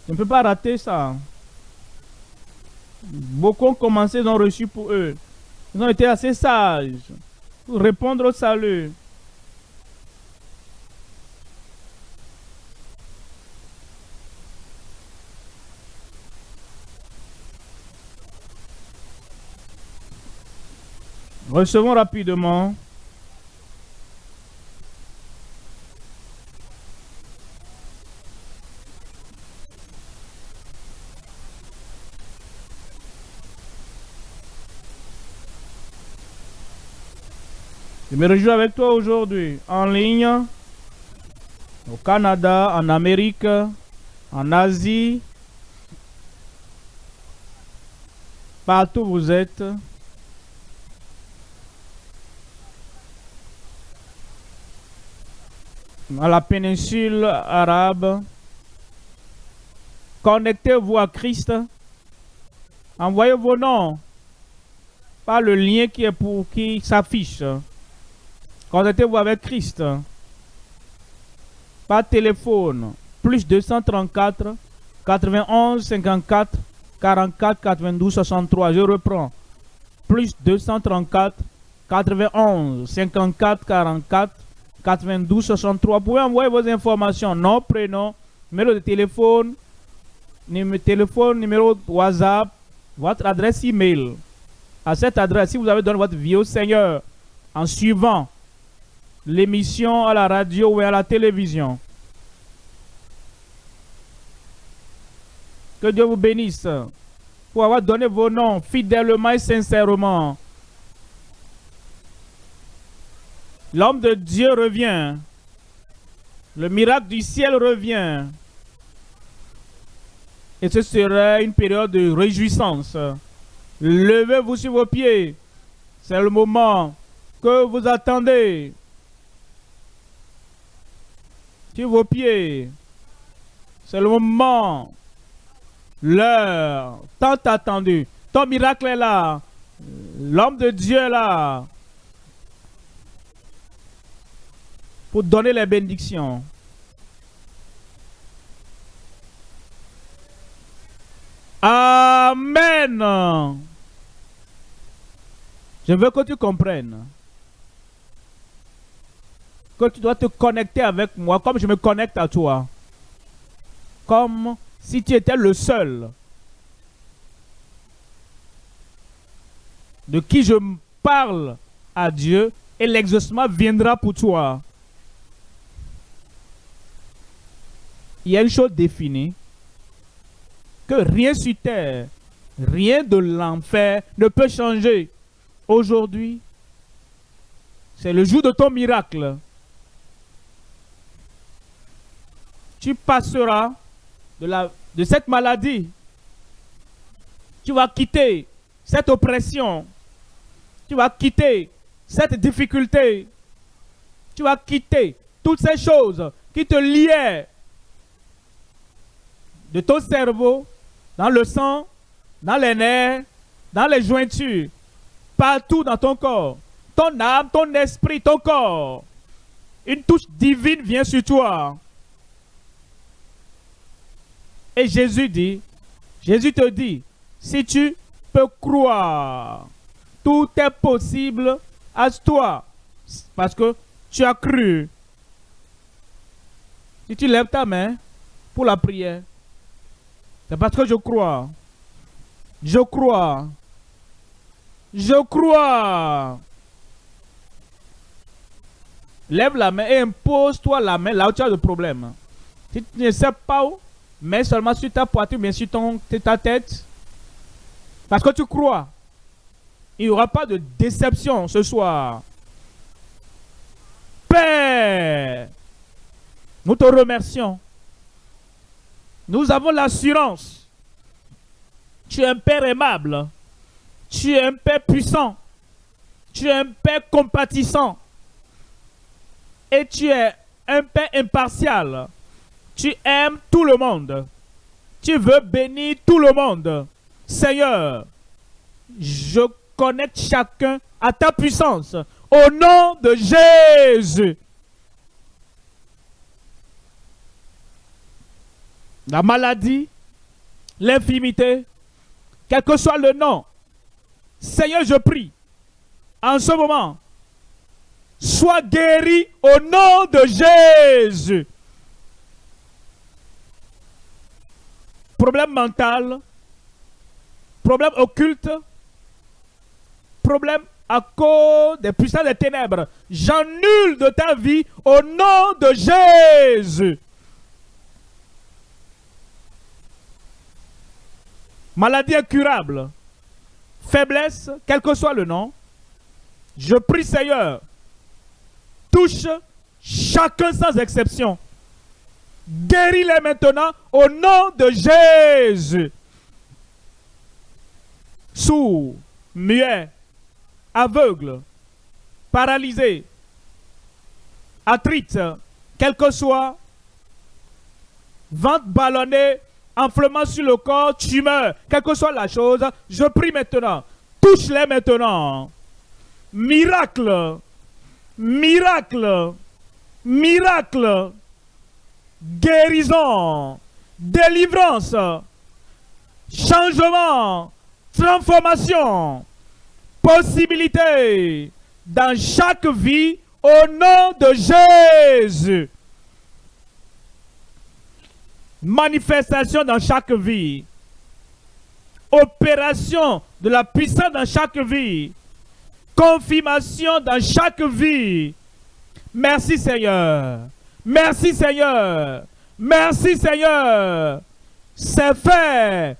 Tu ne peux pas rater ça. Beaucoup ont commencé, ils ont reçu pour eux. Ils ont été assez sages pour répondre au salut. Recevons rapidement. Je me réjouis avec toi aujourd'hui, en ligne, au Canada, en Amérique, en Asie, partout où vous êtes. À la péninsule arabe. Connectez-vous à Christ. Envoyez vos noms par le lien qui s'affiche. Connectez-vous avec Christ. Par téléphone. Plus 234 91 54 44 92 63. Je reprends. Plus 234 91 54 44 92 63. Vous pouvez envoyer vos informations, nom, prénom, numéro de téléphone, numéro WhatsApp, votre adresse email. À cette adresse, si vous avez donné votre vie au Seigneur en suivant l'émission à la radio ou à la télévision. Que Dieu vous bénisse pour avoir donné vos noms fidèlement et sincèrement. L'homme de Dieu revient. Le miracle du ciel revient. Et ce sera une période de réjouissance. Levez-vous sur vos pieds. C'est le moment que vous attendez. Sur vos pieds. C'est le moment. L'heure tant attendue. Ton miracle est là. L'homme de Dieu est là. Pour donner les bénédictions. Amen. Je veux que tu comprennes que tu dois te connecter avec moi comme je me connecte à toi. Comme si tu étais le seul de qui je parle à Dieu et l'exaucement viendra pour toi. Il y a une chose définie, que rien sur terre, rien de l'enfer ne peut changer. Aujourd'hui, c'est le jour de ton miracle. Tu passeras de cette maladie. Tu vas quitter cette oppression. Tu vas quitter cette difficulté. Tu vas quitter toutes ces choses qui te liaient de ton cerveau, dans le sang, dans les nerfs, dans les jointures, partout dans ton corps. Ton âme, ton esprit, ton corps. Une touche divine vient sur toi. Et Jésus te dit, si tu peux croire, tout est possible à toi. Parce que tu as cru. Si tu lèves ta main pour la prière, c'est parce que je crois. Je crois. Je crois. Lève la main et impose-toi la main là où tu as le problème. Si tu ne sais pas où, mets seulement sur ta poitrine, mais sur ta tête. Parce que tu crois. Il n'y aura pas de déception ce soir. Père, nous te remercions. Nous avons l'assurance. Tu es un Père aimable. Tu es un Père puissant. Tu es un Père compatissant. Et tu es un Père impartial. Tu aimes tout le monde. Tu veux bénir tout le monde. Seigneur, je connecte chacun à ta puissance. Au nom de Jésus. La maladie, l'infirmité, quel que soit le nom. Seigneur, je prie. En ce moment, sois guéri au nom de Jésus. Problème mental, problème occulte, problème à cause des puissances des ténèbres. J'annule de ta vie au nom de Jésus. Maladie incurable, faiblesse, quel que soit le nom. Je prie, Seigneur, touche chacun sans exception. Guéris-les maintenant au nom de Jésus. Sourd, muet, aveugle, paralysé, arthrite, quel que soit, ventre ballonné, enflement sur le corps, tumeur, quelle que soit la chose, je prie maintenant. Touche-les maintenant. Miracle, miracle, miracle, guérison, délivrance, changement, transformation, possibilité dans chaque vie au nom de Jésus. Manifestation dans chaque vie. Opération de la puissance dans chaque vie. Confirmation dans chaque vie. Merci Seigneur. Merci Seigneur. Merci Seigneur. C'est fait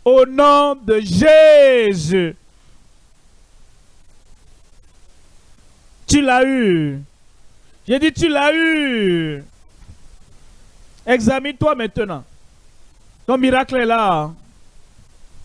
au nom de Jésus. Tu l'as eu. J'ai dit tu l'as eu. Examine-toi maintenant. Ton miracle est là.